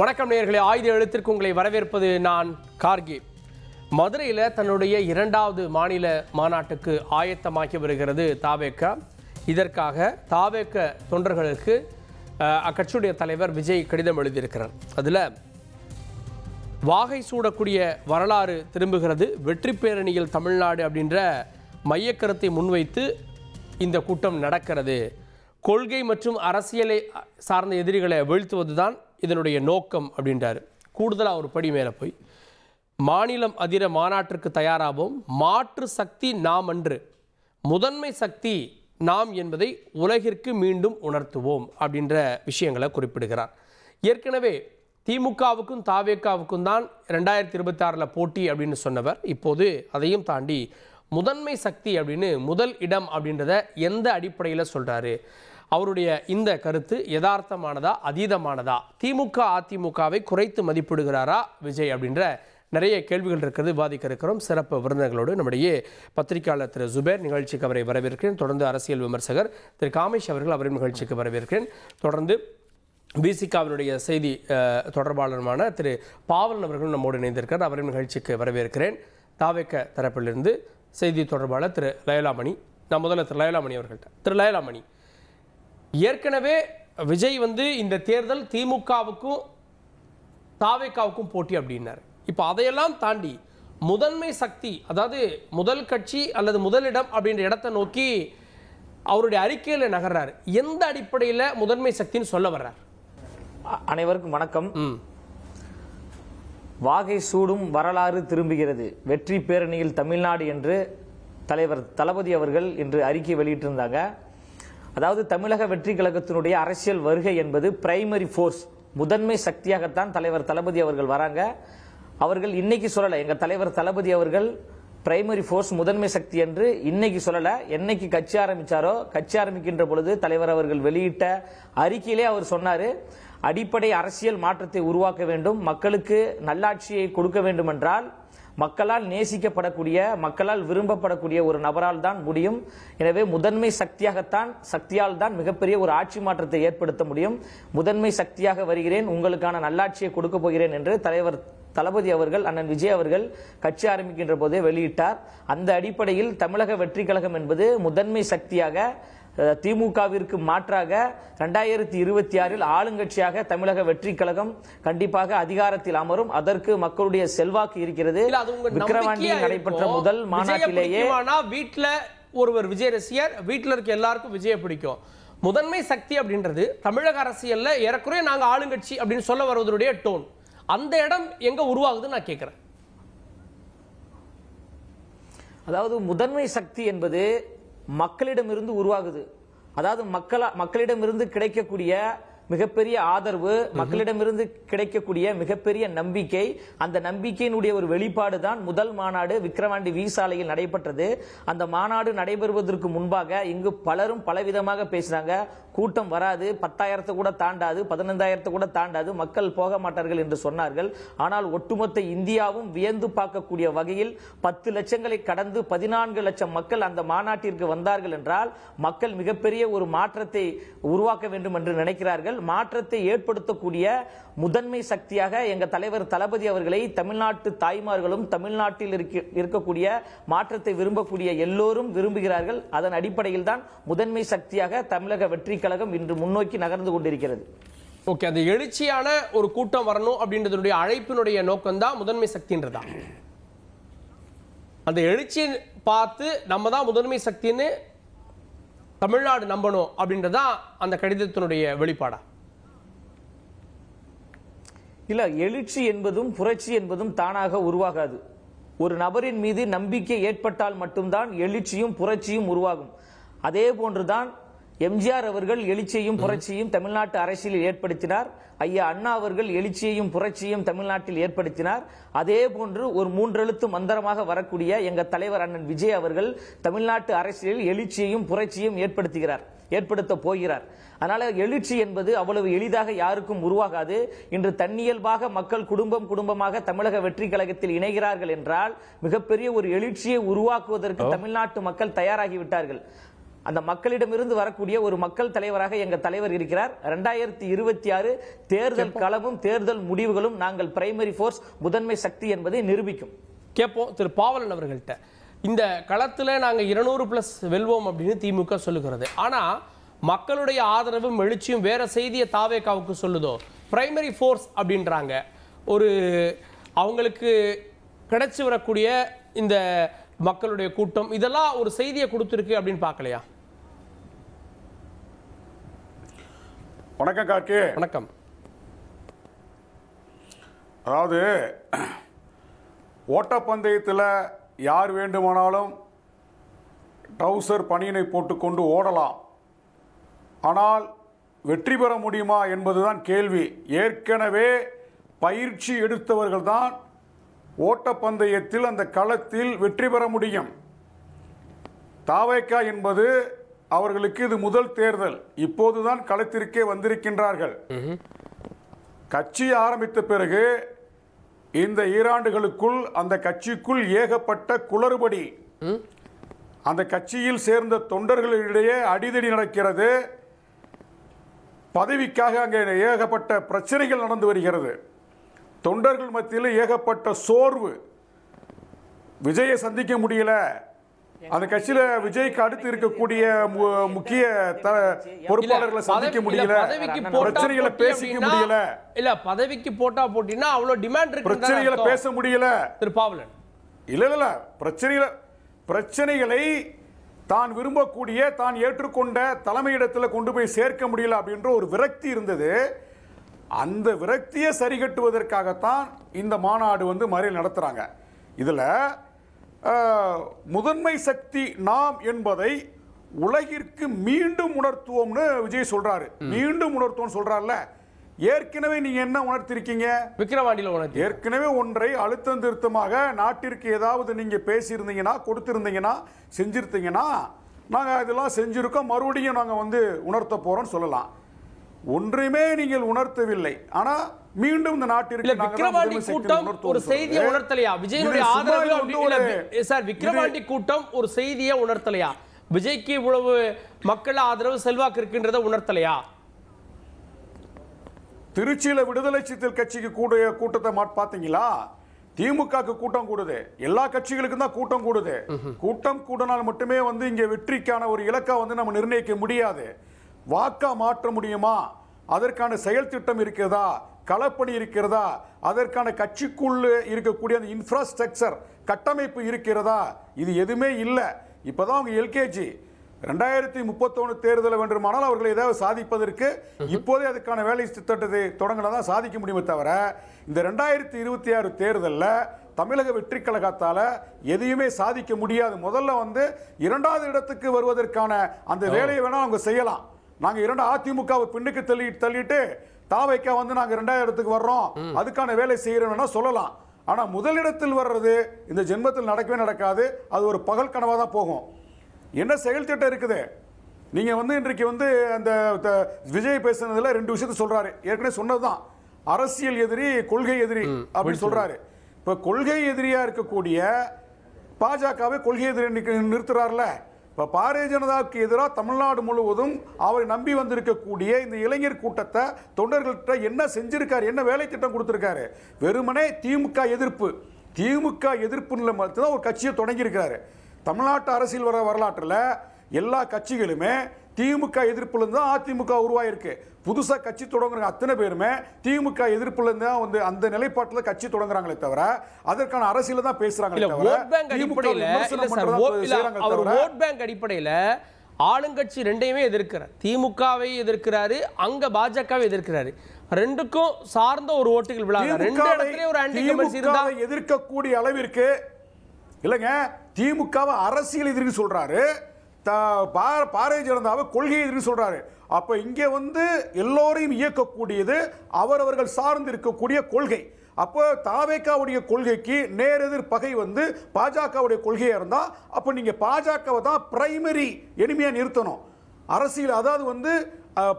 வணக்கம் நேயர்களே, ஆயுத எழுத்திற்கு உங்களை வரவேற்பது நான் கார்கே. மதுரையில் தன்னுடைய 2வது மாநில மாநாட்டுக்கு ஆயத்தமாக்கி வருகிறது தாவேக. இதற்காக தாவேக தொண்டர்களுக்கு அக்கட்சியுடைய தலைவர் விஜய் கடிதம் எழுதியிருக்கிறார். அதில் வாகை சூடக்கூடிய வரலாறு திரும்புகிறது, வெற்றி பேரணியில் தமிழ்நாடு அப்படின்ற மையக்கருத்தை முன்வைத்து இந்த கூட்டம் நடக்கிறது. கொள்கை மற்றும் அரசியலை சார்ந்த எதிரிகளை வீழ்த்துவது தான் இதனுடைய நோக்கம் அப்படின்றார். கூடுதலாக ஒரு படி மேலே போய் மாநிலம் அதிர மாநாட்டிற்கு தயாராகவும், மாற்று சக்தி நாம் அன்று, முதன்மை சக்தி நாம் என்பதை உலகிற்கு மீண்டும் உணர்த்துவோம் அப்படின்ற விஷயங்களை குறிப்பிடுகிறார். ஏற்கனவே திமுகவுக்கும் தாவேகாவுக்கும் தான் 2026 போட்டி அப்படின்னு சொன்னவர் இப்போது அதையும் தாண்டி முதன்மை சக்தி அப்படின்னு முதல் இடம் அப்படின்றத எந்த அடிப்படையில் சொல்கிறாரு? அவருடைய இந்த கருத்து யதார்த்தமானதா அதீதமானதா? திமுக அதிமுகவை குறைத்து மதிப்பிடுகிறாரா விஜய் அப்படின்ற நிறைய கேள்விகள் இருக்கிறது, விவாதிக்க இருக்கிறோம். சிறப்பு விருந்தினர்களோடு நம்முடைய பத்திரிகையாளர் திரு ஜுபேர் நிகழ்ச்சிக்கு அவரை வரவேற்கிறேன். தொடர்ந்து அரசியல் விமர்சகர் திரு காமேஷ் அவர்கள் அவரின் நிகழ்ச்சிக்கு வரவேற்கிறேன். தொடர்ந்து பிசிகாவினுடைய செய்தி தொடர்பாளருமான திரு பாவலன் அவர்கள் நம்மோடு இணைந்திருக்கிறார், அவரின் நிகழ்ச்சிக்கு வரவேற்கிறேன். தாவேக தரப்பிலிருந்து செய்தி தொடர்பாளர் திரு லயலாமணி. நான் முதல்ல திரு லயலாமணி அவர்கள்ட்ட, திரு லயலாமணி, ஏற்கனவே விஜய் இந்த தேர்தல் திமுகவுக்கும் தாவேகாவுக்கும் போட்டி அப்படின்னார். இப்போ அதையெல்லாம் தாண்டி முதன்மை சக்தி, அதாவது முதல் கட்சி அல்லது முதலிடம் அப்படின்ற இடத்தை நோக்கி அவருடைய அறிக்கையில் நகர்றாரு. எந்த அடிப்படையில் முதன்மை சக்தின்னு சொல்ல வர்றார்? அனைவருக்கும் வணக்கம். வாகை சூடும் வரலாறு திரும்புகிறது, வெற்றி பேரணியில் தமிழ்நாடு என்று தலைவர் தளபதி அவர்கள் இன்று அறிக்கை வெளியிட்டிருந்தாங்க. அதாவது தமிழக வெற்றி கழகத்தினுடைய அரசியல் வருகை என்பது பிரைமரி ஃபோர்ஸ், முதன்மை சக்தியாகத்தான் தலைவர் தளபதி அவர்கள் வராங்க. அவர்கள் இன்னைக்கு சொல்லல, எங்க தலைவர் தளபதி அவர்கள் பிரைமரி ஃபோர்ஸ் முதன்மை சக்தி என்று இன்னைக்கு சொல்லல. என்னைக்கு கட்சி ஆரம்பிச்சாரோ, கட்சி ஆரம்பிக்கின்ற பொழுது தலைவர் அவர்கள் வெளியிட்ட அறிக்கையிலே அவர் சொன்னாரு, அடிப்படை அரசியல் மாற்றத்தை உருவாக்க வேண்டும், மக்களுக்கு நல்லாட்சியை கொடுக்க வேண்டும் என்றால் மக்களால் நேசிக்கப்படக்கூடிய, மக்களால் விரும்பப்படக்கூடிய ஒரு நபரால் தான் முடியும். எனவே முதன்மை சக்தியால் தான் மிகப்பெரிய ஒரு ஆட்சி மாற்றத்தை ஏற்படுத்த முடியும். முதன்மை சக்தியாக வருகிறேன், உங்களுக்கான நல்லாட்சியை கொடுக்க போகிறேன் என்று தலைவர் தளபதி அவர்கள், அண்ணன் விஜய் அவர்கள் கட்சி ஆரம்பிக்கின்ற போதே வெளியிட்டார். அந்த அடிப்படையில் தமிழக வெற்றி கழகம் என்பது முதன்மை சக்தியாக, திமுகவிற்கு மாற்றாக 2026 ஆளுங்கட்சியாக தமிழக வெற்றி கழகம் கண்டிப்பாக அதிகாரத்தில் அமரும். அதற்கு மக்களுடைய செல்வாக்கு இருக்கிறது. விக்கிரவாண்டியில் நடைபெற்ற முதல் மாநாட்டிலேயே வீட்டுல ஒருவர் விஜய் ரசிகர், வீட்டுல இருக்க எல்லாருக்கும் விஜய பிடிக்கும். முதன்மை சக்தி அப்படின்றது தமிழக அரசியல்ல ஏறக்குறைய நாங்க ஆளுங்கட்சி அப்படின்னு சொல்ல வருவதனுடைய டோன், அந்த இடம் எங்க உருவாகுதுன்னு நான் கேட்கிறேன். அதாவது முதன்மை சக்தி என்பது மக்களிடமிருந்து உருவாகுது. அதாவது மக்களிடமிருந்து கிடைக்கக்கூடிய மிகப்பெரிய ஆதரவு, மக்களிடமிருந்து கிடைக்கக்கூடிய மிகப்பெரிய நம்பிக்கை, அந்த நம்பிக்கையினுடைய ஒரு வெளிப்பாடு தான் முதல் மாநாடு விக்கிரவாண்டி சாலையில் நடைபெற்றது. அந்த மாநாடு நடைபெறுவதற்கு முன்பாக இங்கு பலரும் பலவிதமாக பேசினாங்க. கூட்டம் வராது, 10,000 கூட தாண்டாது, 15,000 கூட தாண்டாது, மக்கள் போக மாட்டார்கள் என்று சொன்னார்கள். ஆனால் ஒட்டுமொத்த இந்தியாவும் வியந்து பார்க்கக்கூடிய வகையில் 10 லட்சங்களை கடந்து 14 லட்சம் மக்கள் அந்த மாநாட்டிற்கு வந்தார்கள் என்றால் மக்கள் மிகப்பெரிய ஒரு மாற்றத்தை உருவாக்க வேண்டும் என்று நினைக்கிறார்கள். மாற்றத்தை ஏற்படுத்தக்கூடிய முதன்மை சக்தியாக எங்க தலைவர் தளபதி அவர்களை தமிழ்நாட்டு தாய்மார்களும் தமிழ்நாட்டில் இருக்கக்கூடிய மாற்றத்தை விரும்பக்கூடிய எல்லோரும் விரும்புகிறார்கள். அதன் அடிப்படையில் தான் முதன்மை சக்தியாக தமிழக வெற்றி கழகம் இன்று முன்னோக்கி நகர்ந்து கொண்டிருக்கிறது. ஓகே, அந்த எழுச்சியான ஒரு கூட்டம் வரணும் அப்படின்றதுடைய அழைப்பினுடைய நோக்கம் தான் முதன்மை சக்தின்றதா? அந்த எழுச்சியை பார்த்து நம்ம தான் முதன்மை சக்தின்னு தமிழ்நாடு நம்பணும் அப்படின்றதான் அந்த கடிதத்தினுடைய வெளிப்பாடா? இல்ல, எழுச்சி என்பதும் புரட்சி என்பதும் தானாக உருவாகாது. ஒரு நபரின் மீது நம்பிக்கை ஏற்பட்டால் மட்டும்தான் எழுச்சியும் புரட்சியும் உருவாகும். அதே போன்றுதான் எம்ஜிஆர் அவர்கள் எழுச்சியையும் புரட்சியும் தமிழ்நாட்டு அரசியலில் ஏற்படுத்தினார். ஐயா அண்ணா அவர்கள் எழுச்சியையும் புரட்சியும் தமிழ்நாட்டில் ஏற்படுத்தினார். அதே போன்று ஒரு 3 எழுத்து மந்திரமாக வரக்கூடிய எங்க தலைவர் அண்ணன் விஜய் அவர்கள் தமிழ்நாட்டு அரசியலில் எழுச்சியையும் புரட்சியும் ஏற்படுத்த போகிறார். அதனால எழுச்சி என்பது அவ்வளவு எளிதாக யாருக்கும் உருவாகாது. இன்று தன்னியல்பாக மக்கள் குடும்பமாக தமிழக வெற்றி கழகத்தில் இணைகிறார்கள் என்றால் மிகப்பெரிய ஒரு எழுச்சியை உருவாக்குவதற்கு தமிழ்நாட்டு மக்கள் தயாராகிவிட்டார்கள். அந்த மக்களிடமிருந்து வரக்கூடிய ஒரு மக்கள் தலைவராக எங்க தலைவர் இருக்கிறார். 2026 தேர்தல் களமும் தேர்தல் முடிவுகளும் நாங்கள் பிரைமரி போர்ஸ் முதன்மை சக்தி என்பதை நிரூபிக்கும். கேட்போம் திரு பாவலன் அவர்கள்ட்ட. இந்த களத்துல நாங்க 200+ வெல்வோம் அப்படின்னு திமுக சொல்லுகிறது. ஆனா மக்களுடைய ஆதரவும் எழுச்சியும் வேற செய்தியை தாவேகாவுக்கு சொல்லுதோ. பிரைமரி போர்ஸ் அப்படின்றாங்க. ஒரு அவங்களுக்கு கிடைச்சி வரக்கூடிய இந்த மக்களுடைய கூட்டம் இதெல்லாம் ஒரு செய்தியை கொடுத்துருக்கு அப்படின்னு பார்க்கலையா? வணக்கம் கார்கே. வணக்கம். அதாவது ஓட்டப்பந்தயத்தில் யார் வேண்டுமானாலும் ட்ரவுசர் பனியனை போட்டுக்கொண்டு ஓடலாம். ஆனால் வெற்றி பெற முடியுமா என்பதுதான் கேள்வி. ஏற்கனவே பயிற்சி எடுத்தவர்கள் தான் ஓட்டப்பந்தயத்தில் அந்த களத்தில் வெற்றி பெற முடியும். தாவேகா என்பது அவர்களுக்கு இது முதல் தேர்தல். இப்போதுதான் களத்திற்கே வந்திருக்கின்றார்கள். கட்சி ஆரம்பித்த பிறகு இந்த ஈராண்டுகளுக்குள் அந்த கட்சிக்குள் ஏகப்பட்ட குளறுபடி, அந்த கட்சியில் சேர்ந்த தொண்டர்களிடையே அடிதடி நடக்கிறது. பதவிக்காக அங்கே ஏகப்பட்ட பிரச்சனைகள் நடந்து வருகிறது. தொண்டர்கள் மத்தியில் ஏகப்பட்ட சோர்வு. விஜயை சந்திக்க முடியல. அந்த கட்சியில விஜய்க்கு அடுத்து இருக்கக்கூடிய முக்கிய பொறுப்பாளர்களை சந்திக்க முடியல. பிரச்சனைகளை பேசிக்க முடியல. இல்ல பதவிக்கு போட்டா போட்டினா அவ்வளவு டிமாண்ட் இருக்கு. பிரச்சனைகளை பேச முடியல. திரு பாவலன் இல்ல பிரச்சனைகளை தான் விரும்பக்கூடிய தான் ஏற்றுக்கொண்ட தலைமையிடத்தில் கொண்டு போய் சேர்க்க முடியல அப்படின்ற ஒரு விரக்தி இருந்தது. அந்த விரக்தியை சரி கட்டுவதற்காகத்தான் இந்த மாநாடு மறியல் நடத்துறாங்க. இதுல முதன்மை சக்தி நாம் என்பதை உலகிற்கு மீண்டும் உணர்த்துவோம்னு விஜய் சொல்றாரு. மீண்டும் உணர்த்துவோம் சொல்றாருல. ஏற்கனவே நீங்க என்ன உணர்த்திருக்கீங்க? விக்கிரவாண்டியில உணர்த்தி ஏற்கனவே ஒன்றை அழுத்தம் திருத்தமாக நாட்டிற்கு ஏதாவது நீங்க பேசியிருந்தீங்கன்னா, கொடுத்திருந்தீங்கன்னா, செஞ்சிருந்தீங்கன்னா, நாங்க இதெல்லாம் செஞ்சிருக்கோம், மறுபடியும் நாங்க உணர்த்த போறோம் சொல்லலாம். ஒன்றுமே நீங்கள் உணர்த்தவில்லை. ஆனா மீண்டும் இந்த நாட்டிற்கு விக்கிரவாண்டி கூட்டம் ஒரு செய்தியை உணர்த்தலையா? விஜயனுடைய ஆதரவு சார் விக்கிரவாண்டி கூட்டம் ஒரு செய்தியை உணர்த்தலையா? விஜய்க்கு இவ்வளவு மக்கள் ஆதரவு செல்வாக்கு இருக்கின்றத உணர்த்தலையா? திருச்சியில விடுதலை சிறுத்தைகள் கட்சிக்கு கூட்டத்தை பாத்தீங்களா? திமுக கூட்டம் கூடுது. எல்லா கட்சிகளுக்கும் தான் கூட்டம் கூடுது. கூட்டம் கூடனால் மட்டுமே இங்க வெற்றிக்கான ஒரு இலக்கா நம்ம நிர்ணயிக்க முடியாது. வாக்கா மாற்ற முடியுமா? அதற்கான செயல் திட்டம் இருக்கிறதா? களப்பணி இருக்கிறதா? அதற்கான கட்சிக்குள்ள இருக்கக்கூடிய அந்த இன்ஃப்ராஸ்ட்ரக்சர் கட்டமைப்பு இருக்கிறதா? இது எதுவுமே இல்லை. இப்பதான் அவங்க எல்கேஜி. 2031 தேர்தலை வேண்டுமானால் அவர்கள் ஏதாவது சாதிப்பதற்கு இப்போதே அதுக்கான வேலை திட்டத்தை தொடங்கினா சாதிக்க முடியுமே தவிர இந்த 2026 தேர்தலில் தமிழக வெற்றி கழகத்தால எதையுமே சாதிக்க முடியாது. முதல்ல இரண்டாவது இடத்துக்கு வருவதற்கான அந்த வேலையை வேணா அவங்க செய்யலாம். நாங்க அதிமுகவை பின்னுக்கு தள்ளிட்டு தாவைக்கா நாங்க 2வது இடத்துக்கு வர்றோம், அதுக்கான வேலை செய்யறோம்னா சொல்லலாம். ஆனா முதலிடத்தில் வர்றது இந்த ஜென்மத்தில் நடக்கவே நடக்காது. அது ஒரு பகல் கனவா தான் போகும். என்ன செயல் திட்டம் இருக்குது? நீங்க இன்றைக்கு அந்த விஜய் பேசுனதுல 2 விஷயத்தை சொல்றாரு. ஏற்கனவே சொன்னதுதான், அரசியல் எதிரி கொள்கை எதிரி அப்படின்னு சொல்றாரு. இப்ப கொள்கை எதிரியா இருக்கக்கூடிய பாஜகவை கொள்கை எதிரி நிறுத்துறாருல. இப்ப பாரதிய ஜனதாவுக்கு எதிராக தமிழ்நாடு முழுவதும் அவரை நம்பி வந்திருக்கக்கூடிய இந்த இளைஞர் கூட்டத்தை தொண்டர்கள்ட்ட என்ன செஞ்சிருக்காரு, என்ன வேலை திட்டம் கொடுத்திருக்காரு? வெறுமனே திமுக எதிர்ப்பு. திமுக எதிர்ப்புல மட்டும்தான் ஒரு கட்சியை தொடங்கி இருக்காரு. தமிழ்நாட்டு அரசியல் வரலாற்றில் எல்லா கட்சிகளுமே திமுக எதிர்ப்புல இருந்து அதிமுக உருவாயிருக்கு. புதுசா கட்சி தொடங்குற அத்தனை பேருமே திமுக எதிர்ப்புல இருந்து அந்த நிலைப்பாட்டில் கட்சி தொடங்குறாங்களே தவிர அதற்கான அரசியல தான் பேசுறாங்களே தவிர ஓட் பேங்க் அடிப்படையில் ஆளுங்கட்சி ரெண்டையுமே எதிர்க்கிறார். திமுகவை எதிர்க்கிறாரு, அங்க பாஜகவை எதிர்க்கிறாரு. ரெண்டுக்கும் சார்ந்த ஒரு ஓட்டுகள் விழாங்க. ரெண்டு இடத்துல ஒரு ஆன்டி கமர்ஸ் இருந்தா எதிர்க்கக்கூடிய அளவிற்கு இல்லைங்க. திமுகவை அரசியல் எதிர்க்கு சொல்றாரு, பாரதிய ஜனதாவை கொள்கை எதிர்க்கு சொல்றாரு. அப்ப இங்க எல்லோரையும் இயக்கக்கூடியது அவரவர்கள் சார்ந்து இருக்கக்கூடிய கொள்கை. அப்போ தாவேகாவுடைய கொள்கைக்கு நேரெதிர் பகை பாஜகவுடைய கொள்கையா இருந்தா அப்ப நீங்க பாஜகவை தான் பிரைமரி எனிமியா நிறுத்தணும். அரசியல் அதாவது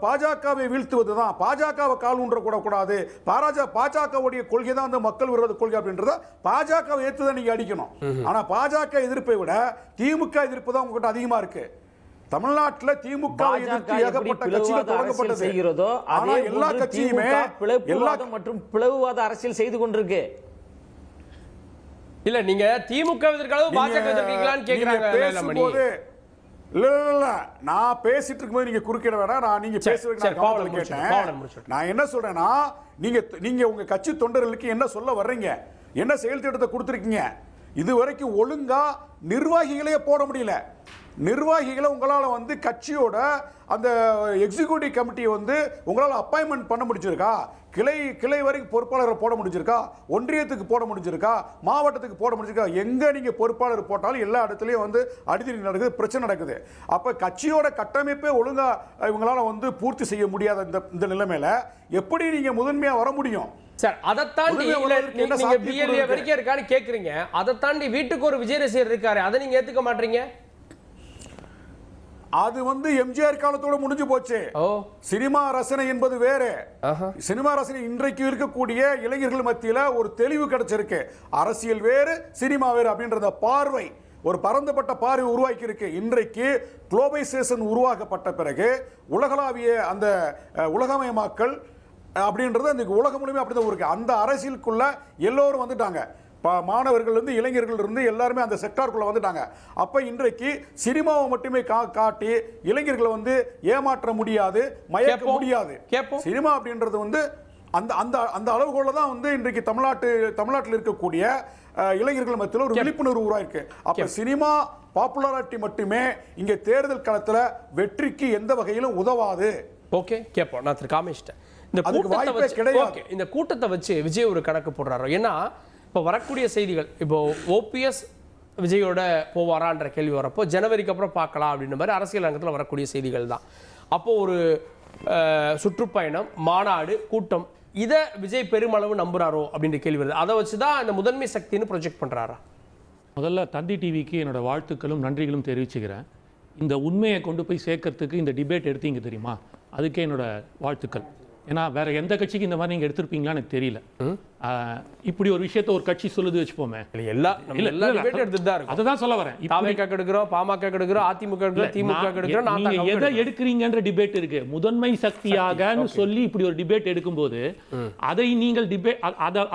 பாஜகவை வீழ்த்துவது தான், பாஜகவை கால் ஊன்ற கூடாது, பாஜகவுடைய கொள்கை தான் மக்கள் விரோத கொள்கை அப்படின்றத பாஜகவை ஏற்றுதான் நீங்க அடிக்கணும். ஆனா பாஜக எதிர்ப்பை விட திமுக எதிர்ப்பு தான் உங்ககிட்ட அதிகமா இருக்கு. தமிழ்நாட்டில் திமுக எதிர்த்து ஏகப்பட்ட கட்சிகள் தொடங்கப்பட்டது. செய்கிறதோ ஆனா எல்லா கட்சியுமே பிளவுவாதம் மற்றும் பிளவுவாத அரசியல் செய்து கொண்டிருக்கு. இல்ல நீங்க திமுக எதிர்க்கலாம் பாஜக எதிர்க்கீங்களான்னு கேக்குறாங்க. பேசும்போது இல்ல நான் பேசிட்டு இருக்கும்போது நீங்க குறுக்கிட வேணாம். நான் நீங்க பேசுறதுக்கு கேட்டேன். நான் என்ன சொல்றேன்னா நீங்க உங்க கட்சி தொண்டர்களுக்கு என்ன சொல்ல வர்றீங்க, என்ன செயல் திட்டத்தை கொடுத்துருக்கீங்க? இது வரைக்கும் ஒழுங்கா நிர்வாகிகளே போட முடியல. நிர்வாகிகளை உங்களால வந்து கட்சியோட அந்த எக்ஸிக்யூட்டிவ் கமிட்டியை வந்து உங்களால அப்பாயின்மெண்ட் பண்ண முடிஞ்சிருக்கா? கிளை வரைக்கும் பொறுப்பாளரை போட முடிஞ்சிருக்கா? ஒன்றியத்துக்கு போட முடிஞ்சிருக்கா? மாவட்டத்துக்கு போட முடிஞ்சிருக்கா? எங்க நீங்க பொறுப்பாளர் போட்டாலும் எல்லா இடத்துலயும் வந்து அடிதடி நடக்குது, பிரச்சனை நடக்குது. அப்ப கட்சியோட கட்டமைப்பே ஒழுங்கா இவங்களால வந்து பூர்த்தி செய்ய முடியாத இந்த நிலைமையில எப்படி நீங்க முதன்மையா வர முடியும்? சார் அதை தாண்டி நீங்க பிஎல்ஏ வரைக்கும் இருக்கான்னு கேக்குறீங்க. அதை தாண்டி வீட்டுக்கு ஒரு விஜய் ரசிகர் இருக்காரு, அதை நீங்க ஏத்துக்க மாட்டீங்க? அது வந்து எம்ஜிஆர் காலத்தோட முடிஞ்சு போச்சு. சினிமா ரசனை என்பது வேற. சினிமா ரசனை இன்றைக்கு இருக்கக்கூடிய இளைஞர்கள் மத்தியில ஒரு தெளிவு கிடைச்சிருக்கு. அரசியல் வேறு, சினிமா வேறு அப்படின்ற பார்வை, ஒரு பரந்துபட்ட பார்வை உருவாக்கி இருக்கு. இன்றைக்கு குளோபலைசேஷன் உருவாக்கப்பட்ட பிறகு உலகளாவிய அந்த உலகமயமாக்கல் அப்படின்றது அந்த உலகம் முழுமே அப்படிதான் இருக்கு. அந்த அரசியலுக்குள்ள எல்லோரும் வந்துட்டாங்க. மாணவர்கள் இருந்து இளைஞர்கள் இருந்து எல்லாருமே அந்த செக்டாருக்குள்ள வந்துட்டாங்க. அப்ப இன்றைக்கு சினிமாவை மட்டுமே காட்டி இளைஞர்களை வந்து ஏமாற்ற முடியாது, மயக்க முடியாது. சினிமா அப்படின்றது வந்து அந்த அந்த அந்த அளவுகோல தான் வந்து இன்றைக்கு தமிழ்நாட்டில் இருக்கக்கூடிய இளைஞர்கள் மத்தியில் ஒரு விழிப்புணர்வு உருவாயிருக்கு. அப்ப சினிமா பாப்புலாரிட்டி மட்டுமே இங்க தேர்தல் களத்துல வெற்றிக்கு எந்த வகையிலும் உதவாது. ஓகே, கேட்போம். நான் திரு காமேஷ்ட இந்த கூட்டத்தை வச்சு விஜய் ஒரு கணக்கு போடுறாரு. ஏன்னா இப்போ வரக்கூடிய செய்திகள், இப்போ ஓபிஎஸ் விஜயோட போவாரான்ற கேள்வி வரப்போ ஜனவரிக்கு அப்புறம் பார்க்கலாம் அப்படின்ற மாதிரி அரசியல் ரங்கத்தில் வரக்கூடிய செய்திகள் தான். அப்போ ஒரு சுற்றுப்பயணம், மாநாடு, கூட்டம், இதை விஜய் பெருமளவு நம்புறாரோ அப்படின்ற கேள்வி வருது. அதை வச்சு தான் இந்த முதன்மை சக்தின்னு ப்ரொஜெக்ட் பண்றாரா? முதல்ல தந்தி டிவிக்கு என்னோட வாழ்த்துக்களும் நன்றிகளும் தெரிவிச்சுக்கிறேன். இந்த உண்மையை கொண்டு போய் சேர்க்கறதுக்கு இந்த டிபேட் எடுத்தீங்க தெரியுமா, அதுக்கே என்னோட வாழ்த்துக்கள். ஏன்னா வேற எந்த கட்சிக்கு இந்த மாதிரி நீங்க எடுத்திருப்பீங்களான்னு எனக்கு தெரியல. இப்படி ஒரு விஷயத்த ஒரு கட்சி சொல்லுது வச்சுப்போமே, அதுதான் சொல்ல வரேன். பாமக எடுக்கிறோம், அதிமுக எடுக்கிறோம், திமுக எடுக்கிறோம், நீங்க எதை எடுக்கிறீங்கன்ற டிபேட் இருக்கு. முதன்மை சக்தியாக சொல்லி இப்படி ஒரு டிபேட் எடுக்கும்போது அதை நீங்கள்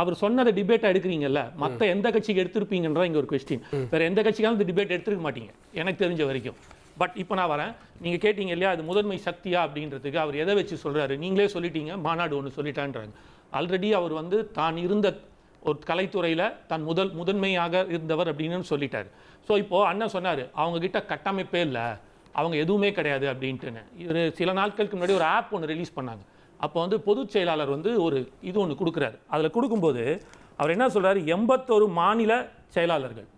அவர் சொன்னதை டிபேட்டா எடுக்கிறீங்கல்ல, மத்த எந்த கட்சிக்கு எடுத்திருப்பீங்கன்ற இங்க ஒரு கொஸ்டின். வேற எந்த கட்சிக்காலும் இந்த டிபேட் எடுத்துக்க மாட்டீங்க எனக்கு தெரிஞ்ச வரைக்கும். பட் இப்போ நான் வரேன், நீங்கள் கேட்டீங்க இல்லையா அது முதன்மை சக்தியா அப்படின்றதுக்கு அவர் எதை வச்சு சொல்கிறாரு? நீங்களே சொல்லிட்டீங்க, மாநாடு ஒன்று சொல்லிட்டான்றாங்க. ஆல்ரெடி அவர் வந்து தான் இருந்த ஒரு கலைத்துறையில் தான் முதன்மையாக இருந்தவர் அப்படின்னு சொல்லிட்டார். ஸோ இப்போது அண்ணன் சொன்னார் அவங்கக்கிட்ட கட்டமைப்பே இல்லை, அவங்க எதுவுமே கிடையாது அப்படின்ட்டுன்னு. ஒரு சில நாட்களுக்கு முன்னாடி ஒரு ஆப் ஒன்று ரிலீஸ் பண்ணாங்க. அப்போ வந்து பொதுச் செயலாளர் வந்து ஒரு இது ஒன்று கொடுக்குறாரு. அதில் கொடுக்கும்போது அவர் என்ன சொல்கிறாரு, 81 மாநில செயலாளர்கள்,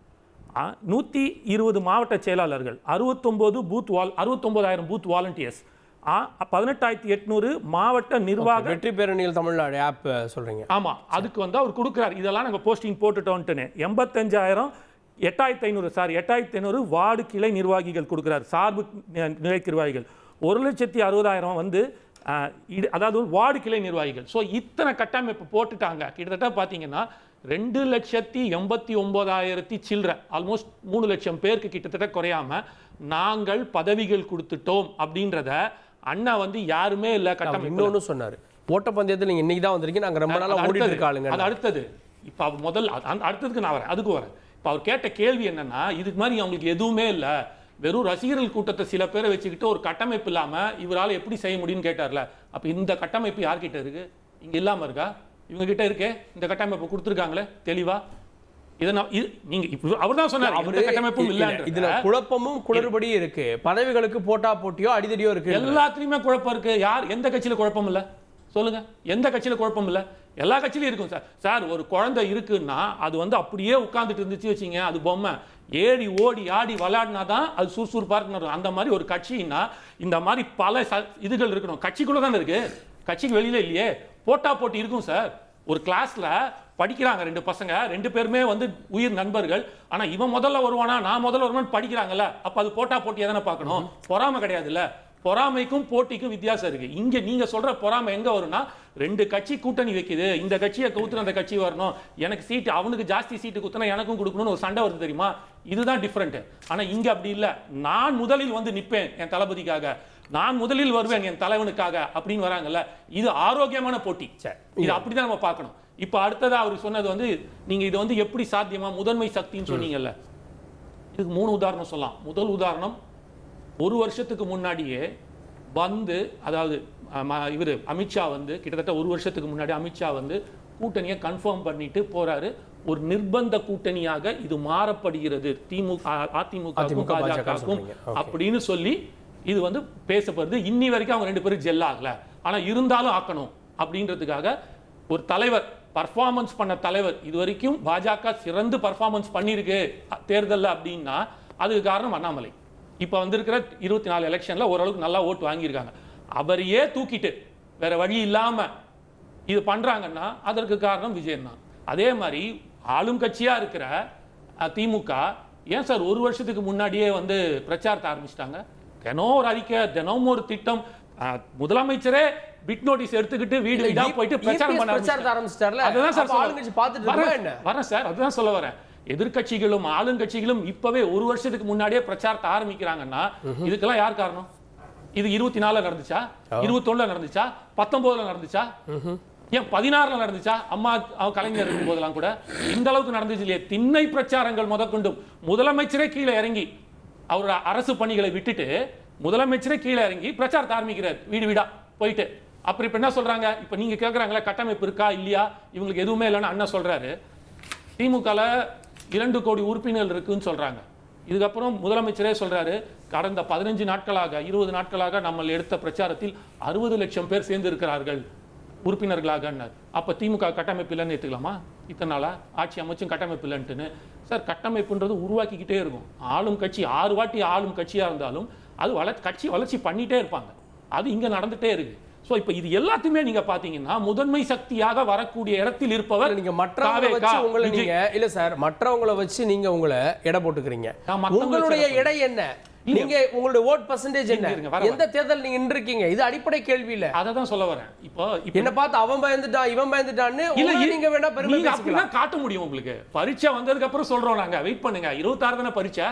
120 மாவட்ட செயலாளர்கள், 69,000 பூத் வாலண்டியர்ஸ், 18,800 மாவட்ட நிர்வாக வெற்றி பேரணியில் தமிழ்நாடு ஆப் சொல்றீங்க. ஆமா, அதுக்கு வந்து அவர் கொடுக்குறாரு. இதெல்லாம் நாங்கள் போஸ்டிங் போட்டுட்டோன்ட்டுன்னு 8,500 வார்டு கிளை நிர்வாகிகள் கொடுக்குறாரு, சார்பு நிலை நிர்வாகிகள். 1,60,000 வந்து அதாவது வார்டு கிளை நிர்வாகிகள். ஸோ இத்தனை கட்டமைப்பு போட்டுட்டாங்க. கிட்டத்தட்ட பார்த்தீங்கன்னா 2,89,000 சில்லற, ஆல்மோஸ்ட் 3 லட்சம் பேருக்கு கிட்டத்தட்ட குறையாம நாங்கள் பதவிகள் கொடுத்துட்டோம் அப்படின்றத அண்ணா வந்து யாருமே இல்ல கட்டமைப்பு. இன்னொன்னு சொன்னாரு, ஓட்டப்பந்தயத்தில் நீங்க இன்னைக்கு தான் வந்திருக்கீங்க, நாங்க ரொம்ப நாளா ஓடிட்டு இருக்காளுங்க. அது அடுத்தது. இப்போ அவர் அடுத்ததுக்கு நான் வரேன், அதுக்கு வரேன். இப்போ அவர் கேட்ட கேள்வி என்னன்னா, இதுக்கு மாதிரி அவங்களுக்கு எதுவுமே இல்லை, வெறும் ரசிகர்கள் கூட்டத்தை சில பேரை வச்சுக்கிட்டு ஒரு கட்டமைப்பு இல்லாம இவரால் எப்படி செய்ய முடியும்னு கேட்டார்ல. அப்ப இந்த கட்டமைப்பு யார்கிட்ட இருக்கு? இங்க இல்லாம இருக்கா? இவங்க கிட்ட இருக்கே இந்த கட்டமைப்பு கொடுத்துருக்காங்களே தெளிவா. நீங்க அவர் தான் சொன்னார் இந்த கட்டமைப்பும் இல்ல. இதுல குழப்பமும் குளறுபடியும் இருக்கு. பதவிகளுக்கு போட்டா போட்டியோ அடிதடியோ இருக்கு. எல்லாத்துலயுமே குழப்பம் இருக்கு. எந்த கட்சியில குழப்பம் இல்ல சொல்லுங்க? எந்த கட்சியில குழப்பம் இல்ல? எல்லா கட்சியிலும் இருக்கும் சார். சார் ஒரு குழந்தை இருக்குன்னா அது வந்து அப்படியே உட்கார்ந்துட்டு இருந்துச்சு வச்சுங்க, அது பொம்மை. ஏறி ஓடி ஆடி விளையாடினா தான் அது சுறுசுறுப்பா இருக்கணும். அந்த மாதிரி ஒரு கட்சின்னா இந்த மாதிரி பல இதுகள் இருக்கணும். கட்சிக்குள்ள தானே இருக்கு, கட்சிக்கு வெளியில இல்லையே. போட்டா போட்டி இருக்கும் சார். ஒரு கிளாஸ்ல படிக்கிறாங்க 2 பசங்க, 2 பேருமே வந்து உயிர் நண்பர்கள். ஆனா இவன் முதல்ல வருவானா நான் முதல்ல வருவான்னு படிக்கிறாங்கல்ல, அப்ப அது போட்டா போட்டியா தானே பார்க்கணும். பொறாமை கிடையாதுல்ல. பொறாமைக்கும் போட்டிக்கும் வித்தியாசம் இருக்கு. இங்க நீங்க சொல்ற பொறாமை எங்க வரும்னா, 2 கட்சி கூட்டணி வைக்குது, இந்த கட்சியை கவுத்துன அந்த கட்சி வரணும், எனக்கு சீட்டு அவனுக்கு ஜாஸ்தி சீட்டு குத்துனா எனக்கும் கொடுக்கணும்னு ஒரு சண்டை வருது தெரியுமா? இதுதான் டிஃபரெண்ட். ஆனா இங்க அப்படி இல்ல. நான் முதலில் வந்து நிப்பேன் என் தளபதிக்காக, நான் முதலில் வருவேன் என் தலைவனுக்காக அப்படின்னு வராங்கல்ல. இது ஆரோக்கியமான போட்டி. இது அப்படிதான் நம்ம பார்க்கணும். இப்ப அடுத்ததா அவர் சொன்னது வந்து நீங்க இது வந்து எப்படி சாத்தியமா முதன்மை சக்தின்னு சொன்னீங்கல்ல. இதுக்கு 3 உதாரணம் சொல்லலாம். முதல் உதாரணம், ஒரு வருஷத்துக்கு முன்னாடியே வந்து, அதாவது இவர் அமித்ஷா வந்து கிட்டத்தட்ட ஒரு வருஷத்துக்கு முன்னாடி அமித்ஷா வந்து கூட்டணியை கன்ஃபார்ம் பண்ணிட்டு போறாரு. ஒரு நிர்பந்த கூட்டணியாக இது மாறப்படுகிறது அதிமுக பாஜகவுக்கும் அப்படின்னு சொல்லி இது வந்து பேசப்படுது. இன்னி வரைக்கும் அவங்க 2 பேரும் ஜெல் ஆகல. ஆனா இருந்தாலும் ஆக்கணும் அப்படின்றதுக்காக ஒரு தலைவர், பர்ஃபார்மன்ஸ் பண்ண தலைவர், இது வரைக்கும் பாஜக சிறந்து பர்ஃபார்மன்ஸ் பண்ணிருக்கு தேர்தலில் அப்படின்னா அதுக்கு காரணம் அண்ணாமலை. இப்போ வந்திருக்கிற 24 எலெக்ஷன்ல ஓரளவுக்கு நல்லா ஓட்டு வாங்கியிருக்காங்க. அவரையே தூக்கிட்டு வேற வழி இல்லாம இது பண்றாங்கன்னா அதற்கு காரணம் விஜயன் தான். அதே மாதிரி ஆளும் கட்சியா இருக்கிற திமுக ஏன் சார் ஒரு வருஷத்துக்கு முன்னாடியே வந்து பிரச்சாரத்தை ஆரம்பிச்சிட்டாங்க? தினம் ஒரு அறிக்கை, தினமும் ஒரு திட்டம். முதலமைச்சரே பிட் நோட்டீஸ் எடுத்துக்கிட்டு வீடு வீடா போயிட்டு பிரச்சாரம் பண்ண ஆரம்பிச்சிட்டார்ல. அதுதான் சார் ஆளுங்கட்சி பார்த்துட்டு வரேன் சார், அதுதான் சொல்ல வரேன். எதிர்கட்சிகளும் ஆளுங்கட்சிகளும் இப்பவே ஒரு வருஷத்துக்கு முன்னாடியே பிரச்சாரத்தை ஆரம்பிக்கிறாங்கன்னா இதுக்கெல்லாம் யார் காரணம்? இது 24 நடந்துச்சா, 21 நடந்துச்சா, 19 நடந்துச்சா, ஏன் 16 நடந்துச்சா? அம்மா கலைஞர் இருக்கும் போதெல்லாம் கூட இந்த அளவுக்கு நடந்துச்சு இல்லையா? திண்ணை பிரச்சாரங்கள் முதற்கொண்டும் முதலமைச்சரே கீழே இறங்கி அவரோட அரசு பணிகளை விட்டுட்டு முதலமைச்சரே கீழே இறங்கி பிரச்சாரத்தை ஆரம்பிக்கிறார் வீடு வீடா போயிட்டு. அப்புறம் இப்ப என்ன சொல்றாங்க? இப்ப நீங்க கேட்கறாங்களா கட்டமைப்பு இருக்கா இல்லையா, இவங்களுக்கு எதுவுமே இல்லைன்னு அண்ணா சொல்றாரு. திமுகல 2 கோடி உறுப்பினர்கள் இருக்குன்னு சொல்றாங்க. இதுக்கப்புறம் முதலமைச்சரே சொல்றாரு கடந்த 15 நாட்களாக 20 நாட்களாக நம்ம எடுத்த பிரச்சாரத்தில் 60 லட்சம் பேர் சேர்ந்து இருக்கிறார்கள் உறுப்பினர்களாக. அப்ப திமுக கட்டமைப்பு இல்லைன்னு ஏத்துக்கலாமா? இத்தனை நாளா ஆட்சி அமைச்சும் கட்டமைப்பு இல்லைன்ட்டுன்னு. சார் கட்டமைப்புன்றது உருவாக்கிக்கிட்டே இருக்கும். ஆளும் கட்சி 6 வாட்டி ஆளும் கட்சியா இருந்தாலும் அது கட்சி வளர்ச்சி பண்ணிட்டே இருப்பாங்க. அது இங்க நடந்துட்டே இருக்கு. சோ இப்ப இது எல்லாத்தையுமே நீங்க பாத்தீங்கன்னா முதன்மை சக்தியாக வரக்கூடிய இடத்தில் இருப்பவர் நீங்க மற்றவங்களை வச்சு உங்களை நீங்க இல்ல சார் மற்றவங்களை வச்சு நீங்க உங்களை எடை போட்டுக்கிறீங்க. உங்களுடைய எடை என்ன? நீங்க உங்களுடைய ஓட் பெர்சன்டேஜ் என்ன? எந்த தேர்தல் நீங்க நின்றுக்கீங்க? இது அடிப்படை கேள்வி இல்ல. அத தான் சொல்ல வரேன். இப்போ என்ன பார்த்து அவன் பயந்துட்டான் இவன் பயந்துட்டான்னு நீங்க வேணா பெருமை பேசிக்கலாம். காட்ட முடியும் உங்களுக்கு. பரீட்சை வந்ததுக்கு அப்புறம் சொல்றோம் நாங்க. வெயிட் பண்ணுங்க. 26 தான பரீட்சை.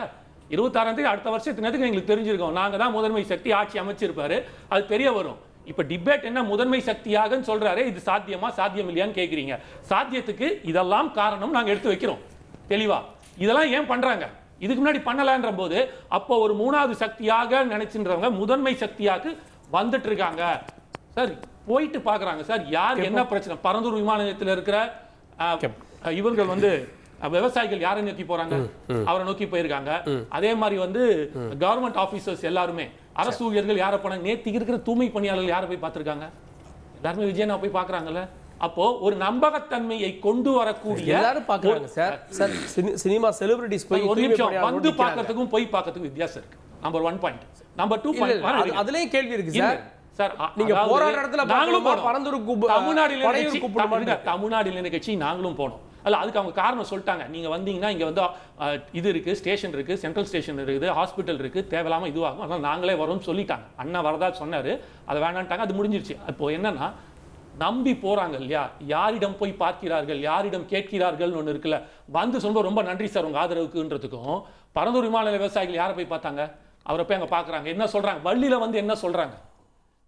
26 அடுத்த வருஷத்துக்கு எங்களுக்கு தெரிஞ்சிருக்கும். நாங்க தான் முதன்மை சக்தி ஆட்சி அமைச்சிருப்பாரு. அது தெரிய வரும். இப்ப டிபேட் என்ன முதன்மை சக்தியாக சொல்றாரு. இது சாத்தியமா சாத்தியம் இல்லையான்னு கேக்குறீங்க. சாத்தியத்துக்கு இதெல்லாம் காரணம் நாங்க எடுத்து வைக்கிறோம் தெளிவா. இதெல்லாம் ஏன் பண்றாங்க? இதுக்கு முன்னாடி பண்ணலன்ற போது அப்போ ஒரு 3வது சக்தியாக நினைச்சுன்றவங்க முதன்மை சக்தியாக வந்துட்டு இருக்காங்க. சார் போயிட்டு பாக்குறாங்க சார் யார் என்ன பிரச்சனை. பரந்தூர் விமான நிலையத்தில் இருக்கிற இவர்கள் வந்து விவசாயிகள் யாரை நோக்கி போறாங்க? அவரை நோக்கி போயிருக்காங்க. அதே மாதிரி வந்து கவர்மெண்ட் ஆபீசர்ஸ் எல்லாருமே அரசு ஊழியர்கள் யாரை போனாங்க? நேற்று இருக்கிற தூய்மை பணியாளர்கள் யாரை போய் பார்த்திருக்காங்க? எல்லாருமே விஜயனா போய் பாக்குறாங்கல்ல. அப்போ ஒரு நம்பகத்தன்மையை கொண்டு வரக்கூடிய எல்லாரும் பார்க்கறாங்க சார். சார் சினிமா செலிபிரிட்டிஸ் போய் ஒரு நிமிஷம் வந்து பார்க்கிறதுக்கும் போய் பார்க்கிறதுக்கும் வித்தியாசம் இருக்கு. Number 1 point. நம்பர் 2 பாயிண்ட் அதுலயே கேள்வி இருக்கு சார். சார் நீங்க போராடுற இடத்துல நாங்களும் பரந்தூருக்கு தமிழ்நாடுல கட்சி நாங்களும் போனோம். அல்ல அதுக்கு அவங்க காரணம் சொல்லிட்டாங்க. நீங்க வந்தீங்கன்னா இங்க வந்து இது இருக்கு, ஸ்டேஷன் இருக்கு, சென்ட்ரல் ஸ்டேஷன் இருக்குது, ஹாஸ்பிட்டல் இருக்கு, தேவையில்லாம இதுவாகும், அதனால நாங்களே வரோம்னு சொல்லிட்டாங்க. அண்ணா வரதா சொன்னாரு, அதை வேணான்ட்டாங்க. அது முடிஞ்சிருச்சு. இப்போ என்னன்னா நம்பி போறாங்க இல்லையா? யாரிடம் போய் பார்க்கிறார்கள், யாரிடம் கேட்கிறார்கள் ஒன்று இருக்குல்ல. வந்து சொல்லும்போது ரொம்ப நன்றி சார் உங்க ஆதரவுக்குன்றதுக்கும் பரந்தூர் விமான விவசாயிகள் யாரை போய் பார்த்தாங்க? அவரை போய் அங்க பாக்குறாங்க. என்ன சொல்றாங்க? வள்ளியில வந்து என்ன சொல்றாங்க?